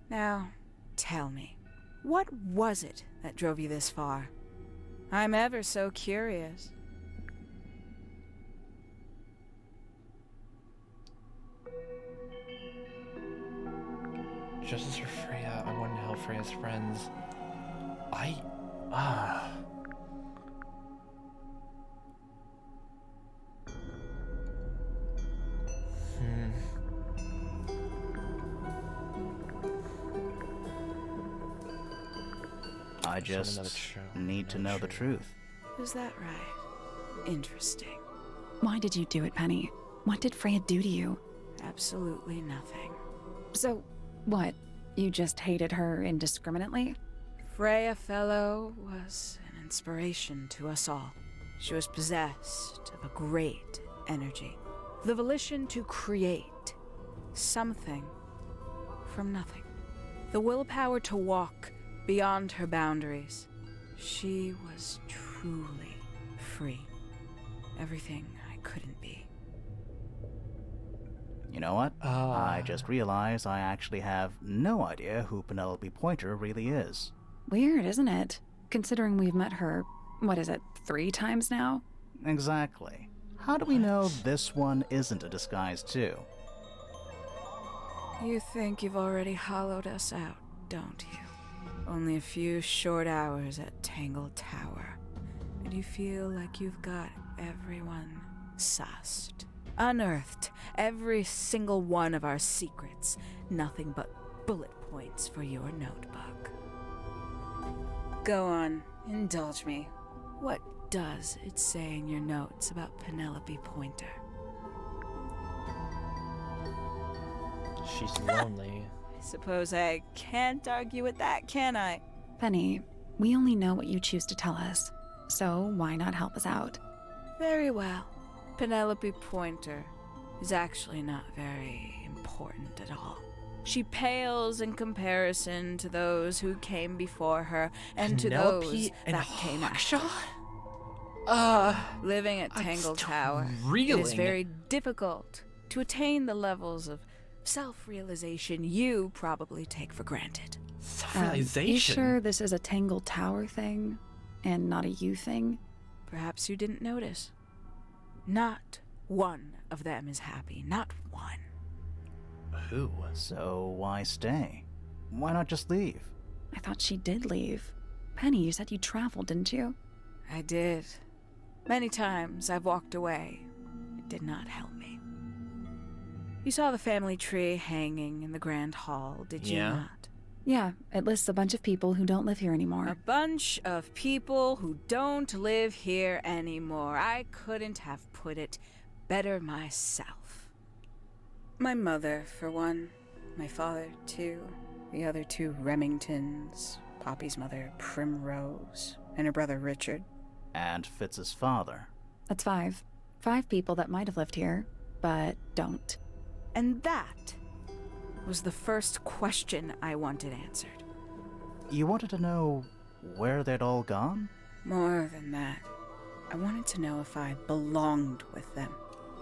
Speaker 4: Now, tell me, what was it that drove you this far? I'm ever so curious.
Speaker 1: Just as for Freya, I wanted to help Freya's friends.
Speaker 2: I
Speaker 1: Just
Speaker 2: just
Speaker 1: another show,
Speaker 2: need to
Speaker 1: another
Speaker 2: know the
Speaker 1: show.
Speaker 2: truth.
Speaker 4: Is that right? Interesting.
Speaker 3: Why did you do it, Penny? What did Freya do to you?
Speaker 4: Absolutely nothing.
Speaker 3: So, what? You just hated her indiscriminately?
Speaker 4: Freya Fellow was an inspiration to us all. She was possessed of a great energy, the volition to create something from nothing, the willpower to walk beyond her boundaries. She was truly free. Everything I couldn't be.
Speaker 2: You know what? I just realized I actually have no idea who Penelope Pointer really is.
Speaker 3: Weird, isn't it? Considering we've met her, what is it, 3 times now?
Speaker 2: Exactly. How do we know this one isn't a disguise too?
Speaker 4: You think you've already hollowed us out, don't you? Only a few short hours at Tangle Tower, and you feel like you've got everyone sussed. Unearthed every single one of our secrets. Nothing but bullet points for your notebook. Go on, indulge me. What does it say in your notes about Penelope Pointer?
Speaker 1: She's lonely.
Speaker 4: I suppose I can't argue with that, can I?
Speaker 3: Penny, we only know what you choose to tell us, so why not help us out?
Speaker 4: Very well. Penelope Pointer is actually not very important at all. She pales in comparison to those who came before her and to those
Speaker 1: Penelope and
Speaker 4: that came after.
Speaker 1: Hawkshaw?
Speaker 4: Living at
Speaker 1: I'm
Speaker 4: Tangle
Speaker 1: still
Speaker 4: Tower, it
Speaker 1: reeling.
Speaker 4: is very difficult to attain the levels of self-realization you probably take for granted.
Speaker 1: Self-realization?
Speaker 3: You sure this is a Tangle Tower thing, and not a you thing?
Speaker 4: Perhaps you didn't notice. Not one of them is happy. Not one.
Speaker 1: Who?
Speaker 2: So why stay? Why not just leave?
Speaker 3: I thought she did leave. Penny, you said you traveled, didn't you?
Speaker 4: I did. Many times I've walked away. It did not help me. You saw the family tree hanging in the grand hall, did you
Speaker 1: Yeah.
Speaker 4: not?
Speaker 3: Yeah, it lists a bunch of people who don't live here anymore.
Speaker 4: A bunch of people who don't live here anymore. I couldn't have put it better myself. My mother, for one. My father, too. The other 2 Remingtons. Poppy's mother, Primrose. And her brother, Richard.
Speaker 2: And Fitz's father.
Speaker 3: That's 5. 5 people that might have lived here, but don't.
Speaker 4: And that was the first question I wanted answered.
Speaker 2: You wanted to know where they'd all gone?
Speaker 4: More than that, I wanted to know if I belonged with them.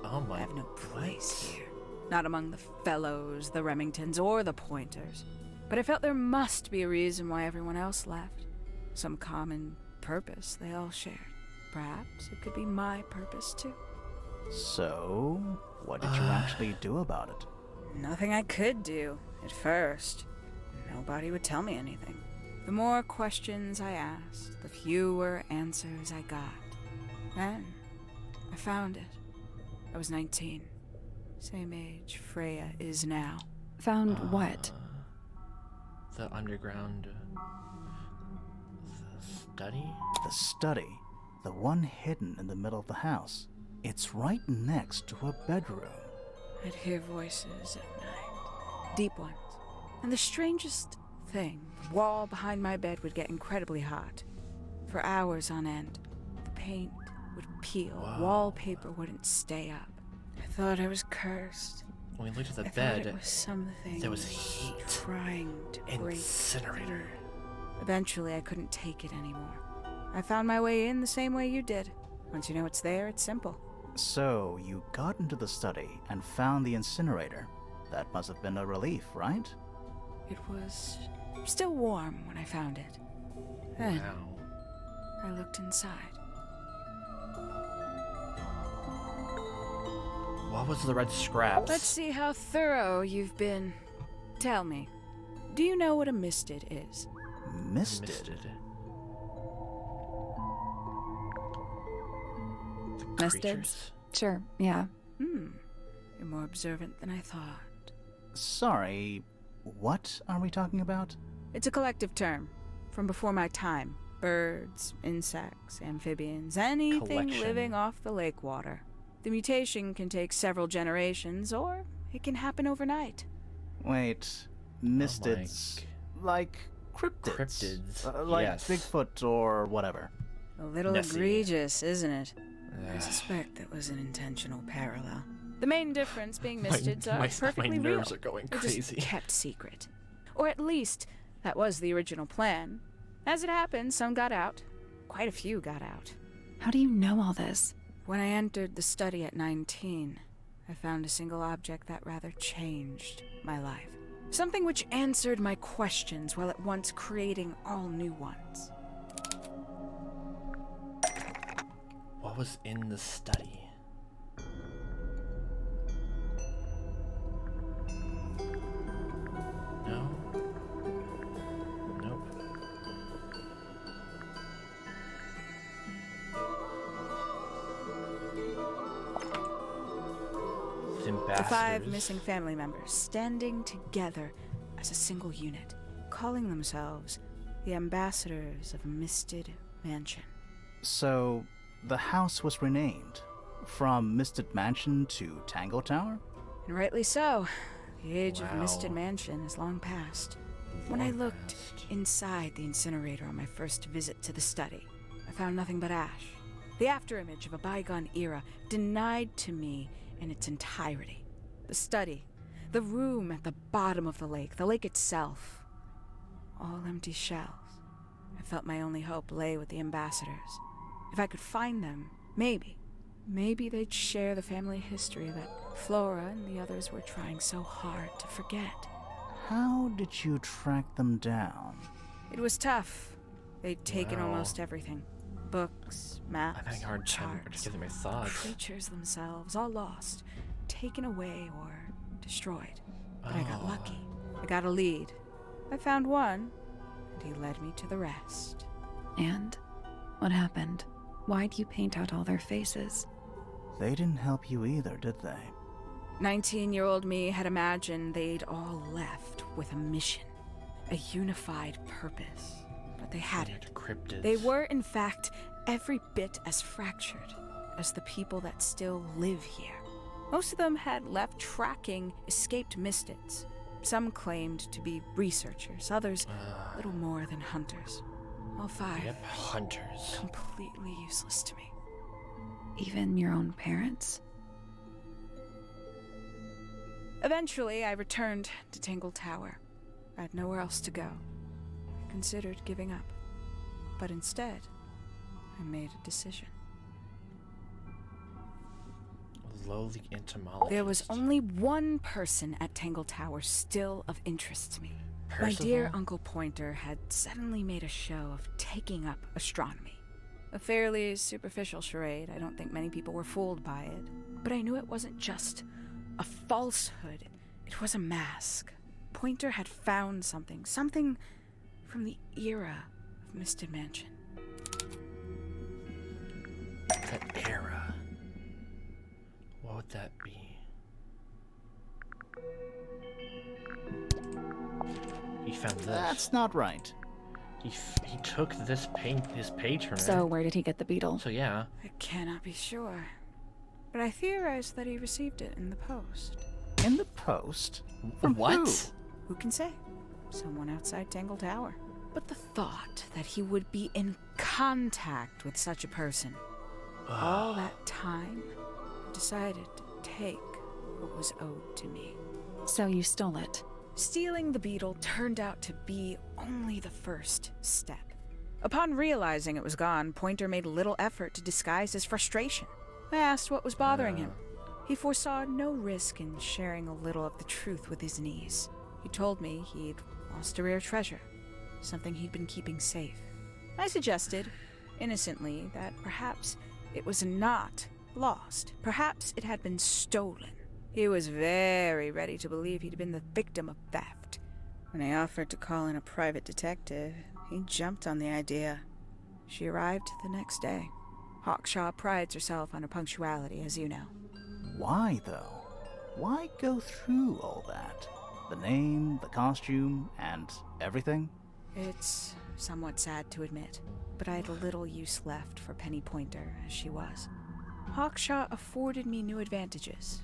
Speaker 1: Oh my.
Speaker 4: I have no place here. Not among the Fellows, the Remingtons, or the Pointers. But I felt there must be a reason why everyone else left. Some common purpose they all shared. Perhaps it could be my purpose too.
Speaker 2: So, what did you actually do about it?
Speaker 4: Nothing I could do at first. Nobody would tell me anything. The more questions I asked, the fewer answers I got. Then, I found it. I was 19. Same age Freya is now.
Speaker 3: Found what?
Speaker 1: The underground. The study?
Speaker 2: The study. The one hidden in the middle of the house. It's right next to a bedroom.
Speaker 4: I'd hear voices at night. Deep ones. And the strangest thing, the wall behind my bed would get incredibly hot. For hours on end, the paint would peel.
Speaker 1: Whoa.
Speaker 4: Wallpaper wouldn't stay up. I thought I was cursed.
Speaker 1: When we looked at the
Speaker 4: I thought it
Speaker 1: bed,
Speaker 4: was something
Speaker 1: there was heat.
Speaker 4: trying to break
Speaker 1: Incinerator.
Speaker 4: through. Eventually, I couldn't take it anymore. I found my way in the same way you did. Once you know it's there, it's simple.
Speaker 2: So, you got into the study and found the incinerator. That must have been a relief, right?
Speaker 4: It was still warm when I found it. Then
Speaker 1: Wow.
Speaker 4: I looked inside.
Speaker 1: What was the red scraps?
Speaker 4: Let's see how thorough you've been. Tell me, do you know what a misted is?
Speaker 2: Misted.
Speaker 1: Misted. The
Speaker 3: Misted?
Speaker 1: creatures?
Speaker 3: Sure, yeah.
Speaker 4: You're more observant than I thought.
Speaker 2: Sorry, what are we talking about?
Speaker 4: It's a collective term from before my time. Birds, insects, amphibians, anything
Speaker 1: Collection.
Speaker 4: living off the lake water. The mutation can take several generations, or it can happen overnight.
Speaker 2: Wait, mistids. Like cryptids.
Speaker 1: Cryptids,
Speaker 2: Like
Speaker 1: yes.
Speaker 2: Bigfoot or whatever.
Speaker 4: A little
Speaker 1: Nessie.
Speaker 4: egregious, isn't it? I
Speaker 1: Ugh.
Speaker 4: suspect that was an intentional parallel. The main difference being
Speaker 1: My-
Speaker 4: mistids are
Speaker 1: my
Speaker 4: perfectly
Speaker 1: nerves
Speaker 4: real.
Speaker 1: are going
Speaker 4: They're
Speaker 1: crazy.
Speaker 4: just kept secret. Or at least, that was the original plan. As it happened, some got out. Quite a few got out.
Speaker 3: How do you know all this?
Speaker 4: When I entered the study at 19, I found a single object that rather changed my life. Something which answered my questions while at once creating all new ones.
Speaker 1: What was in the study? No? Nope.
Speaker 4: The
Speaker 1: Ambassadors.
Speaker 4: 5 missing family members standing together as a single unit, calling themselves the ambassadors of a misted mansion.
Speaker 2: So, the house was renamed from Misted Mansion to Tangle Tower?
Speaker 4: And rightly so. The age of
Speaker 1: Wow.
Speaker 4: misted mansion is long past. When I
Speaker 1: Long
Speaker 4: looked
Speaker 1: past.
Speaker 4: inside the incinerator on my first visit to the study, I found nothing but ash. The afterimage of a bygone era denied to me in its entirety. The study, the room at the bottom of the lake itself, all empty shells. I felt my only hope lay with the ambassadors. If I could find them, maybe they'd share the family history that Flora and the others were trying so hard to forget.
Speaker 2: How did you track them down?
Speaker 4: It was tough. They'd taken
Speaker 1: Wow.
Speaker 4: almost everything. Books, maps,
Speaker 1: I'm having a hard time
Speaker 4: charts,
Speaker 1: getting my thoughts.
Speaker 4: creatures themselves, all lost, taken away or destroyed. But I got
Speaker 1: Oh.
Speaker 4: lucky. I got a lead. I found one, and he led me to the rest.
Speaker 3: And what happened? Why'd you paint out all their faces?
Speaker 2: They didn't help you either, did they?
Speaker 4: 19-year-old me had imagined they'd all left with a mission, a unified purpose. But they hadn't.
Speaker 1: Cryptids.
Speaker 4: They were, in fact, every bit as fractured as the people that still live here. Most of them had left tracking escaped mistids. Some claimed to be researchers, others little more than hunters. All 5
Speaker 1: Yep, hunters.
Speaker 4: completely useless to me.
Speaker 3: Even your own parents?
Speaker 4: Eventually, I returned to Tangle Tower. I had nowhere else to go. I considered giving up. But instead, I made a decision.
Speaker 1: Lowly entomologist.
Speaker 4: There was only one person at Tangle Tower still of interest to me. My dear
Speaker 1: Percival?
Speaker 4: Uncle Pointer had suddenly made a show of taking up astronomy. A fairly superficial charade. I don't think many people were fooled by it. But I knew it wasn't just a falsehood. It was a mask. Pointer had found something from the era of Misted Mansion.
Speaker 1: That era. What would that be? He found this.
Speaker 2: That's not right.
Speaker 1: He took this his patron.
Speaker 3: So where did he get the beetle?
Speaker 1: So yeah.
Speaker 4: I cannot be sure. But I theorize that he received it in the post.
Speaker 2: In the post? From
Speaker 1: What?
Speaker 2: who?
Speaker 4: Who can say? Someone outside Tangle Tower. But the thought that he would be in contact with such a person all that time, I decided to take what was owed to me.
Speaker 3: So you stole it.
Speaker 4: Stealing the beetle turned out to be only the first step. Upon realizing it was gone, Pointer made little effort to disguise his frustration. I asked what was bothering him. He foresaw no risk in sharing a little of the truth with his niece. He told me he'd lost a rare treasure, something he'd been keeping safe. I suggested, innocently, that perhaps it was not lost. Perhaps it had been stolen. He was very ready to believe he'd been the victim of theft. When I offered to call in a private detective, he jumped on the idea. She arrived the next day. Hawkshaw prides herself on her punctuality, as you know.
Speaker 2: Why, though? Why go through all that? The name, the costume, and everything?
Speaker 4: It's somewhat sad to admit, but I had little use left for Penny Pointer as she was. Hawkshaw afforded me new advantages,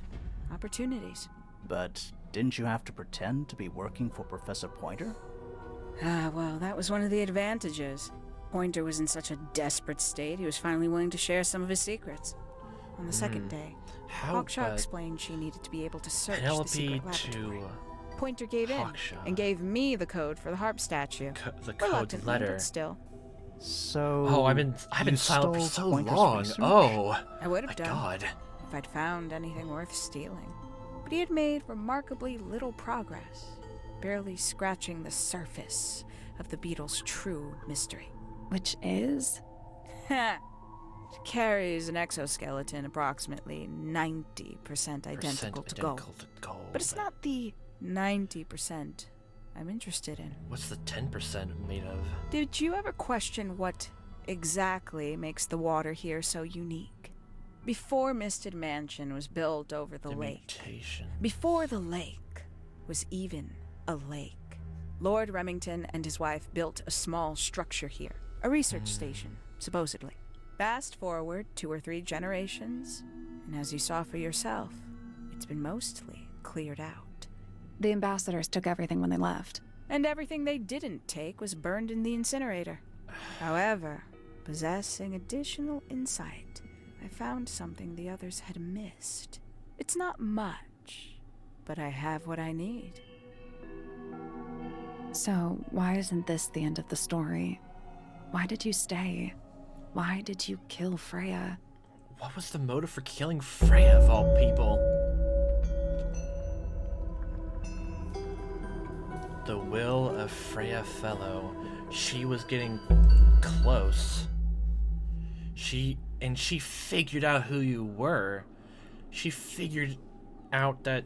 Speaker 4: opportunities.
Speaker 2: But didn't you have to pretend to be working for Professor Pointer?
Speaker 4: Well, that was one of the advantages. Pointer was in such a desperate state, he was finally willing to share some of his secrets. On the second day, Hawkshaw explained she needed to be able to search the secret laboratory. Pointer gave in and gave me the code for the harp statue.
Speaker 1: The code letter.
Speaker 4: But still.
Speaker 2: So.
Speaker 1: Oh, I've been silent for so long.
Speaker 2: Research?
Speaker 1: Oh,
Speaker 4: I would
Speaker 1: my
Speaker 4: have done
Speaker 1: God.
Speaker 4: if I'd found anything worth stealing. But he had made remarkably little progress, barely scratching the surface of the beetle's true mystery.
Speaker 3: Which is?
Speaker 4: It carries an exoskeleton approximately 90% identical to gold. But it's not the 90% I'm interested in.
Speaker 1: What's the 10% made of?
Speaker 4: Did you ever question what exactly makes the water here so unique? Before Misted Mansion was built over the lake. Before the lake was even a lake. Lord Remington and his wife built a small structure here. A research station, supposedly. Fast forward 2 or 3 generations, and as you saw for yourself, it's been mostly cleared out.
Speaker 3: The ambassadors took everything when they left.
Speaker 4: And everything they didn't take was burned in the incinerator. However, possessing additional insight, I found something the others had missed. It's not much, but I have what I need.
Speaker 3: So, why isn't this the end of the story? Why did you stay? Why did you kill Freya?
Speaker 1: What was the motive for killing Freya, of all people? The will of Freya Fellow. She was getting close. She figured out who you were. She figured out that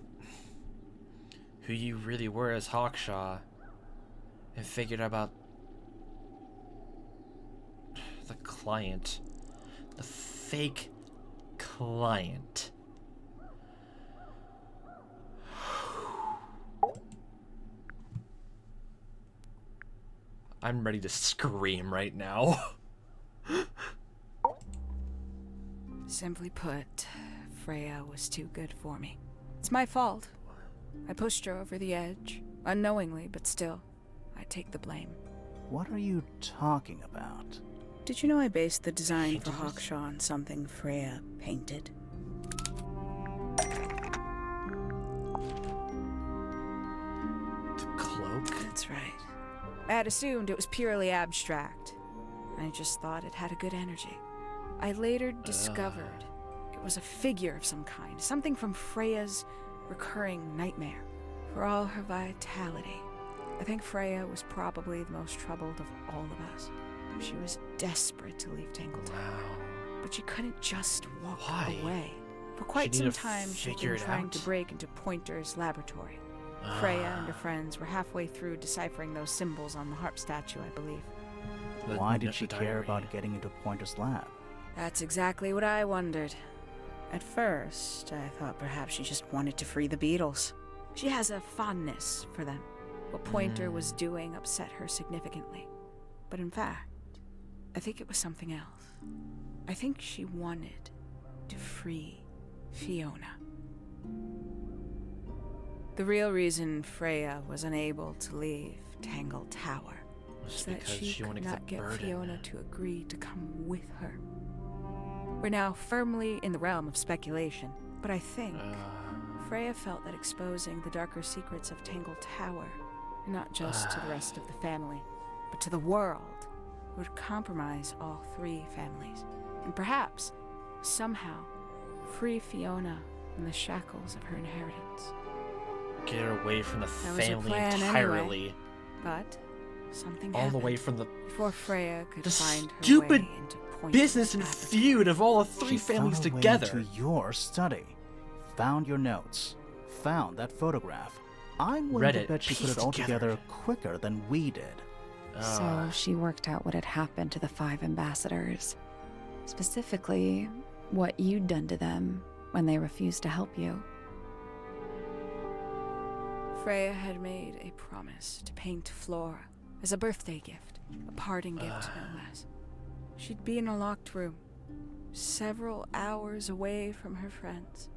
Speaker 1: who you really were as Hawkshaw. And figured out about the client. The fake client. I'm ready to scream right now.
Speaker 4: Simply put, Freya was too good for me. It's my fault. I pushed her over the edge, unknowingly, but still, I take the blame.
Speaker 2: What are you talking about?
Speaker 4: Did you know I based the design for Hawkshaw on something Freya painted?
Speaker 1: The cloak?
Speaker 4: That's right. I had assumed it was purely abstract. I just thought it had a good energy. I later discovered it was a figure of some kind, something from Freya's recurring nightmare. For all her vitality, I think Freya was probably the most troubled of all of us. She was desperate to leave Tangle Tower, but she couldn't just walk away. For quite some time, she'd been trying to break into Pointer's laboratory. Freya and her friends were halfway through deciphering those symbols on the harp statue, I believe.
Speaker 2: Why did she care about getting into Pointer's lab?
Speaker 4: That's exactly what I wondered. At first, I thought perhaps she just wanted to free the beetles. She has a fondness for them. What Pointer was doing upset her significantly. But in fact, I think it was something else. I think she wanted to free Fiona. The real reason Freya was unable to leave Tangle Tower was that she could not get Fiona to agree to come with her. We're now firmly in the realm of speculation, but I think Freya felt that exposing the darker secrets of Tangle Tower, not just to the rest of the family, but to the world, would compromise all three families, and perhaps, somehow, free Fiona from the shackles of her inheritance.
Speaker 1: Get her away from the
Speaker 4: That was her
Speaker 1: family
Speaker 4: plan
Speaker 1: entirely.
Speaker 4: anyway. But something
Speaker 1: All the
Speaker 4: happened
Speaker 1: way from the
Speaker 4: before Freya could
Speaker 1: the
Speaker 4: find her
Speaker 1: stupid
Speaker 4: way into Point
Speaker 1: business and
Speaker 4: Apathy.
Speaker 1: feud of all the three
Speaker 2: She
Speaker 1: families
Speaker 2: found a way
Speaker 1: together.
Speaker 2: to your study, found your notes, found that photograph. I'm willing
Speaker 1: Read
Speaker 2: to
Speaker 1: it,
Speaker 2: bet she put
Speaker 1: pieced
Speaker 2: it all
Speaker 1: together.
Speaker 2: together quicker than we did.
Speaker 3: So she worked out what had happened to the 5 ambassadors. Specifically, what you'd done to them when they refused to help you.
Speaker 4: Freya had made a promise to paint Flora as a birthday gift, a parting gift no less. She'd be in a locked room, several hours away from her friends.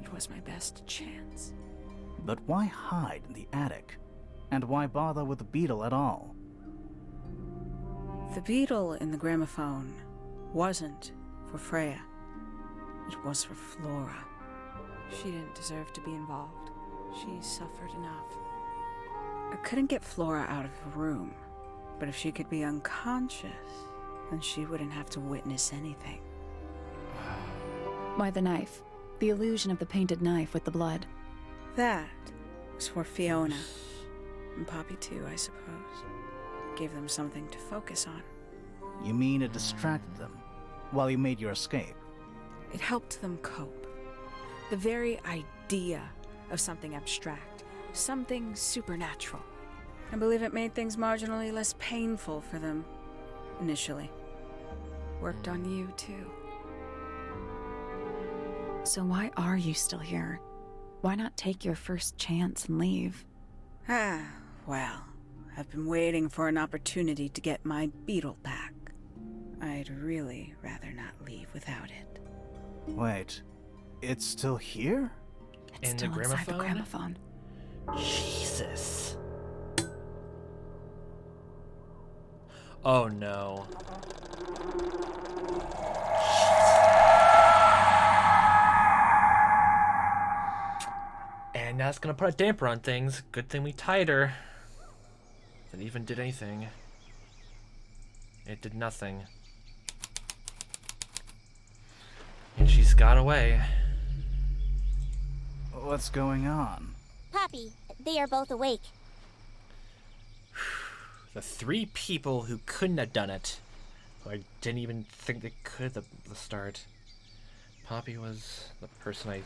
Speaker 4: It was my best chance.
Speaker 2: But why hide in the attic? And why bother with the beetle at all?
Speaker 4: The beetle in the gramophone wasn't for Freya. It was for Flora. She didn't deserve to be involved. She suffered enough. I couldn't get Flora out of the room, but if she could be unconscious, then she wouldn't have to witness anything.
Speaker 3: Why the knife? The illusion of the painted knife with the blood.
Speaker 4: That was for Fiona. And Poppy too, I suppose. Gave them something to focus on.
Speaker 2: You mean it distracted them while you made your escape?
Speaker 4: It helped them cope. The very idea of something abstract, something supernatural. I believe it made things marginally less painful for them, initially. Worked on you, too.
Speaker 3: So why are you still here? Why not take your first chance and leave?
Speaker 4: Well, I've been waiting for an opportunity to get my beetle back. I'd really rather not leave without it.
Speaker 2: Wait, it's still here?
Speaker 3: It's
Speaker 1: In the
Speaker 3: still inside the
Speaker 1: gramophone?
Speaker 3: gramophone.
Speaker 1: Jesus. Oh no. And that's gonna put a damper on things. Good thing we tied her. If it even did anything. It did nothing. And she's got away.
Speaker 2: What's going on?
Speaker 5: Poppy, they are both awake.
Speaker 1: The 3 people who couldn't have done it. Who I didn't even think they could at the start. Poppy was the person I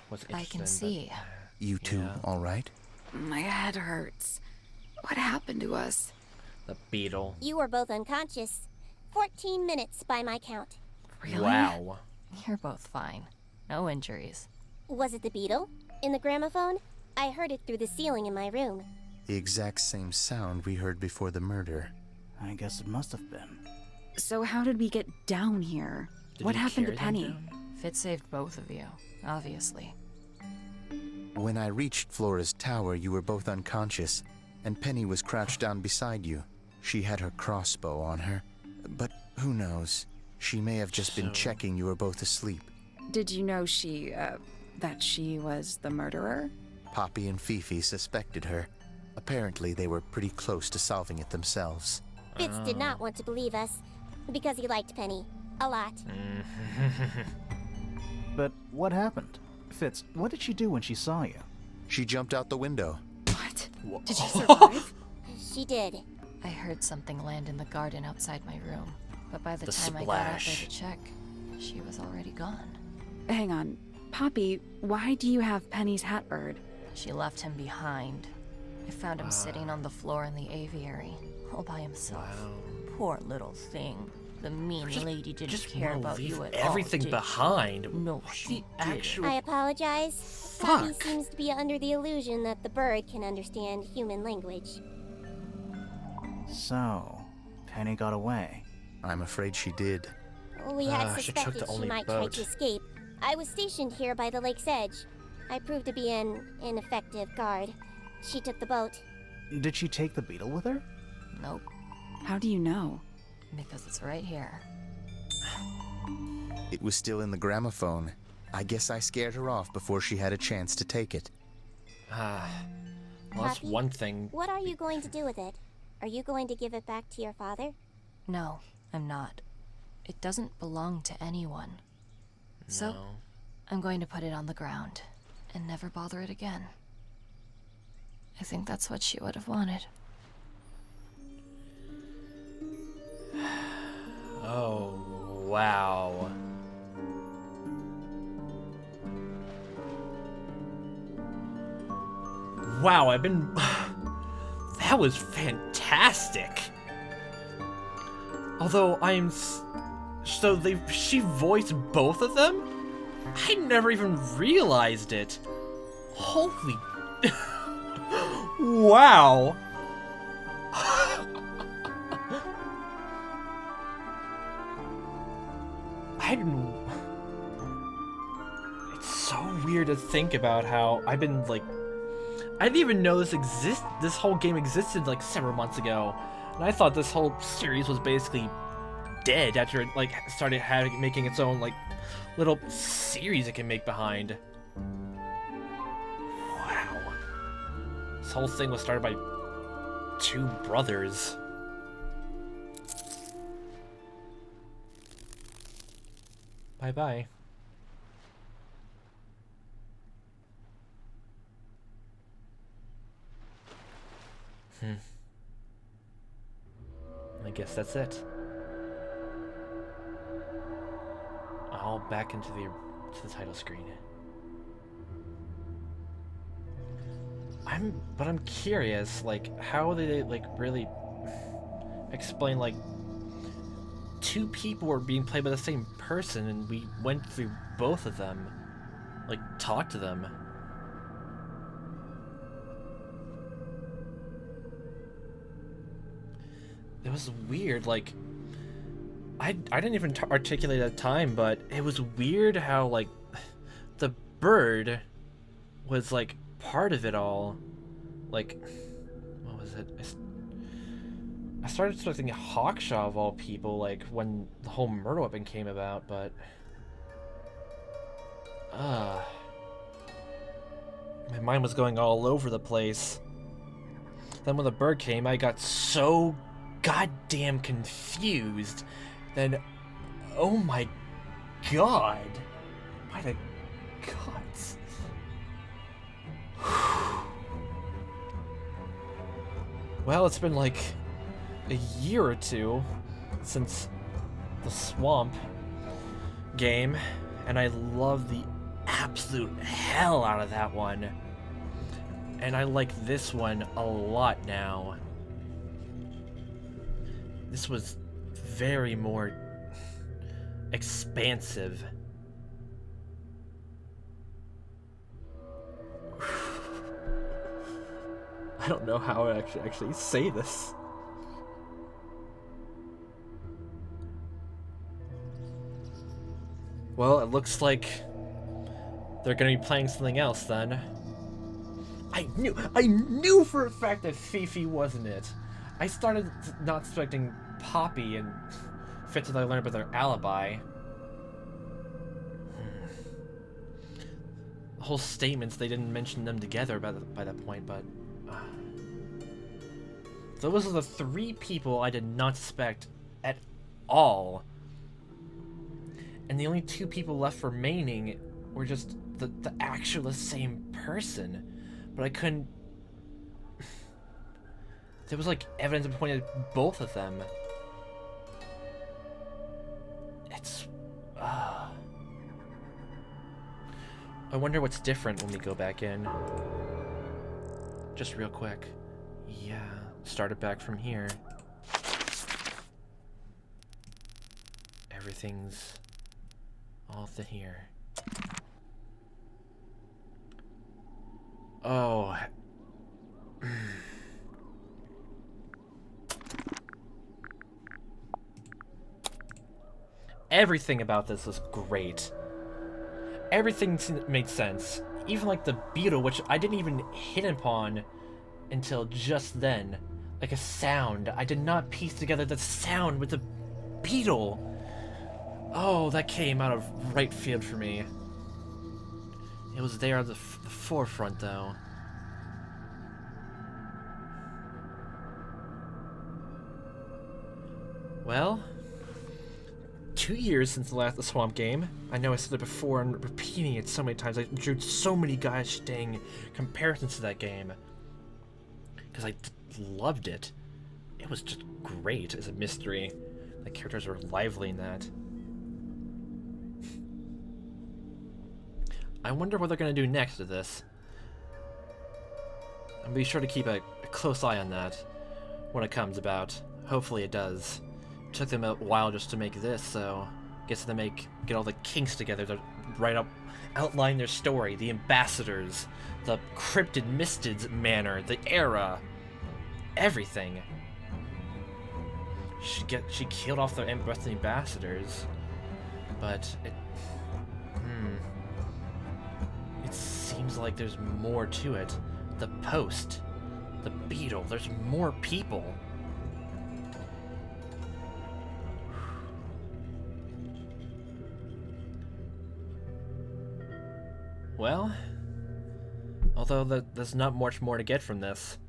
Speaker 1: was interested in.
Speaker 6: I can
Speaker 1: but-
Speaker 6: see.
Speaker 7: You two,
Speaker 1: Yeah.
Speaker 7: all right?
Speaker 3: My head hurts. What happened to us?
Speaker 1: The beetle.
Speaker 5: You were both unconscious. 14 minutes by my count.
Speaker 3: Really?
Speaker 1: Wow.
Speaker 6: You're both fine. No injuries.
Speaker 5: Was it the beetle? In the gramophone? I heard it through the ceiling in my room.
Speaker 7: The exact same sound we heard before the murder.
Speaker 2: I guess it must have been.
Speaker 3: So how did we get down here?
Speaker 1: Did
Speaker 3: What
Speaker 1: you
Speaker 3: happened to
Speaker 1: carry them
Speaker 3: Penny?
Speaker 1: down?
Speaker 6: Fit saved both of you, obviously.
Speaker 7: When I reached Flora's tower, you were both unconscious, and Penny was crouched down beside you. She had her crossbow on her, but who knows? She may have just been
Speaker 1: So-
Speaker 7: checking you were both asleep.
Speaker 3: Did you know that she was the murderer?
Speaker 7: Poppy and Fifi suspected her. Apparently, they were pretty close to solving it themselves.
Speaker 5: Fitz did not want to believe us, because he liked Penny. A lot.
Speaker 2: But what happened? Fitz, what did she do when she saw you?
Speaker 7: She jumped out the window.
Speaker 3: What?
Speaker 1: Wha-
Speaker 3: Did you survive?
Speaker 5: She did.
Speaker 6: I heard something land in the garden outside my room, but by the
Speaker 1: The
Speaker 6: time I got out there
Speaker 1: splash.
Speaker 6: to check, she was already gone.
Speaker 3: Hang on. Poppy, why do you have Penny's hat bird?
Speaker 6: She left him behind. I found him sitting on the floor in the aviary, all by himself.
Speaker 1: Wow.
Speaker 6: Poor little thing. The mean lady didn't
Speaker 1: Just
Speaker 6: care
Speaker 1: wanna
Speaker 6: about
Speaker 1: leave
Speaker 6: you at
Speaker 1: everything
Speaker 6: all, did
Speaker 1: behind.
Speaker 6: she? No,
Speaker 1: What
Speaker 6: she
Speaker 1: the
Speaker 6: didn't.
Speaker 1: actual
Speaker 5: I apologize. Poppy
Speaker 1: fuck?
Speaker 5: seems to be under the illusion that the bird can understand human language.
Speaker 2: So, Penny got away.
Speaker 7: I'm afraid she did.
Speaker 5: We had
Speaker 1: She took
Speaker 5: suspected
Speaker 1: the
Speaker 5: she
Speaker 1: only
Speaker 5: might
Speaker 1: boat.
Speaker 5: try to escape. I was stationed here by the lake's edge. I proved to be an ineffective guard. She took the boat.
Speaker 2: Did she take the beetle with her?
Speaker 6: Nope,
Speaker 3: How do you know?
Speaker 6: because it's right here.
Speaker 7: It was still in the gramophone. I guess I scared her off before she had a chance to take it.
Speaker 1: Well, that's
Speaker 5: Poppy,
Speaker 1: one thing.
Speaker 5: What are you going to do with it? Are you going to give it back to your father?
Speaker 6: No, I'm not. It doesn't belong to anyone. So,
Speaker 1: No.
Speaker 6: I'm going to put it on the ground and never bother it again. I think that's what she would have wanted.
Speaker 1: Oh, wow. Wow, I've been... That was fantastic. Although she voiced both of them? I never even realized it. Holy... Wow. I didn't... It's so weird to think about how I've been, like... I didn't even know this whole game existed, like, several months ago. And I thought this whole series was basically dead after it, like, started making its own, like, little series it can make behind. Wow. This whole thing was started by two brothers. Bye-bye. I guess that's it. All back into the title screen. I'm curious, like, how they, like, really explain, like, two people were being played by the same person and we went through both of them, like, talked to them. It was weird, like, I didn't even articulate at the time, but it was weird how, like, the bird was, like, part of it all. Like, what was it? I started expecting Hawkshaw of all people, like, when the whole murder weapon came about, but... my mind was going all over the place. Then when the bird came, I got so goddamn confused. Then, oh my god. By the gods. Well, it's been like a year or two since the Swamp game, and I love the absolute hell out of that one. And I like this one a lot now. This was very more expansive. I don't know how I actually say this. Well, it looks like they're gonna be playing something else then. I knew for a fact that Fifi wasn't it. I started not suspecting Poppy and Fitz that I learned about their alibi. The whole statements, they didn't mention them together by that point, but... Those are the three people I did not suspect at all. And the only two people left remaining were just the actual same person. But I couldn't... There was, like, evidence that pointed at both of them. It's... I wonder what's different when we go back in. Just real quick. Yeah, start it back from here. Everything's all to here. Oh. Everything about this was great. Everything made sense. Even like the beetle, which I didn't even hit upon until just then. Like a sound. I did not piece together the sound with the beetle. Oh, that came out of right field for me. It was there at the forefront, though. Well, 2 years since the last Swamp game. I know I said it before and repeating it so many times. I drew so many gosh dang comparisons to that game. Because I loved it. It was just great as a mystery. The characters were lively in that. I wonder what they're going to do next to this. I'll be sure to keep a close eye on that when it comes about. Hopefully it does. It took them a while just to make this, so I guess they get all the kinks together to outline their story, the ambassadors, the cryptid Mistids manor, the era, everything. She killed off the rest of the ambassadors, but it seems like there's more to it. The Post, the Beetle, there's more people. Well, although there's not much more to get from this.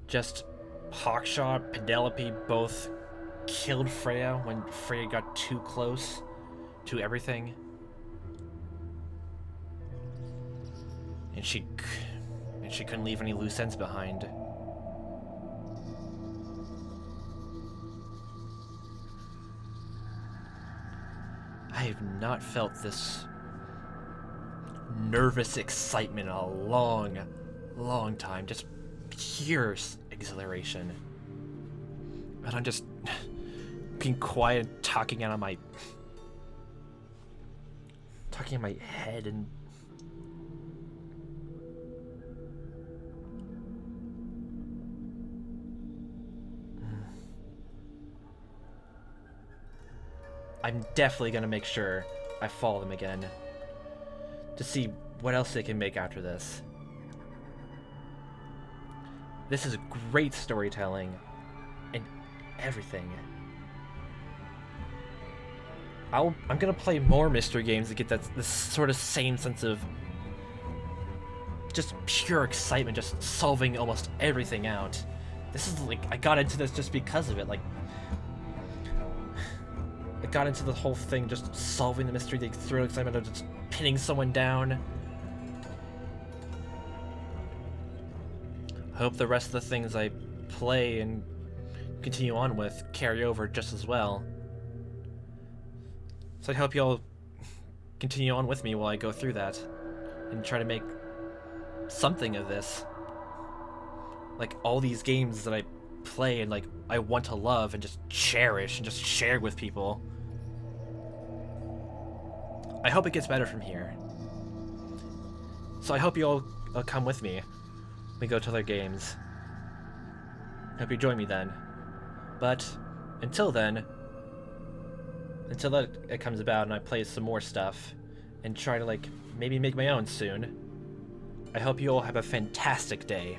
Speaker 1: Just Hawkshaw, Penelope both killed Freya when Freya got too close to everything. And she couldn't leave any loose ends behind. I have not felt this nervous excitement in a long time. Just pure exhilaration. And I'm just being quiet and talking in my head and I'm definitely gonna make sure I follow them again to see what else they can make after this. This is great storytelling and everything. I'm gonna play more mystery games to get this sort of same sense of just pure excitement, just solving almost everything out. This is like, I got into this just because of it. Like, I got into the whole thing just solving the mystery, the thrill excitement of just pinning someone down. Hope the rest of the things I play and continue on with carry over just as well. So I hope y'all continue on with me while I go through that and try to make something of this. Like all these games that I play and like I want to love and just cherish and just share with people. I hope it gets better from here. So I hope you all come with me when we go to other games. Hope you join me then. But until then, until it comes about and I play some more stuff and try to like maybe make my own soon, I hope you all have a fantastic day.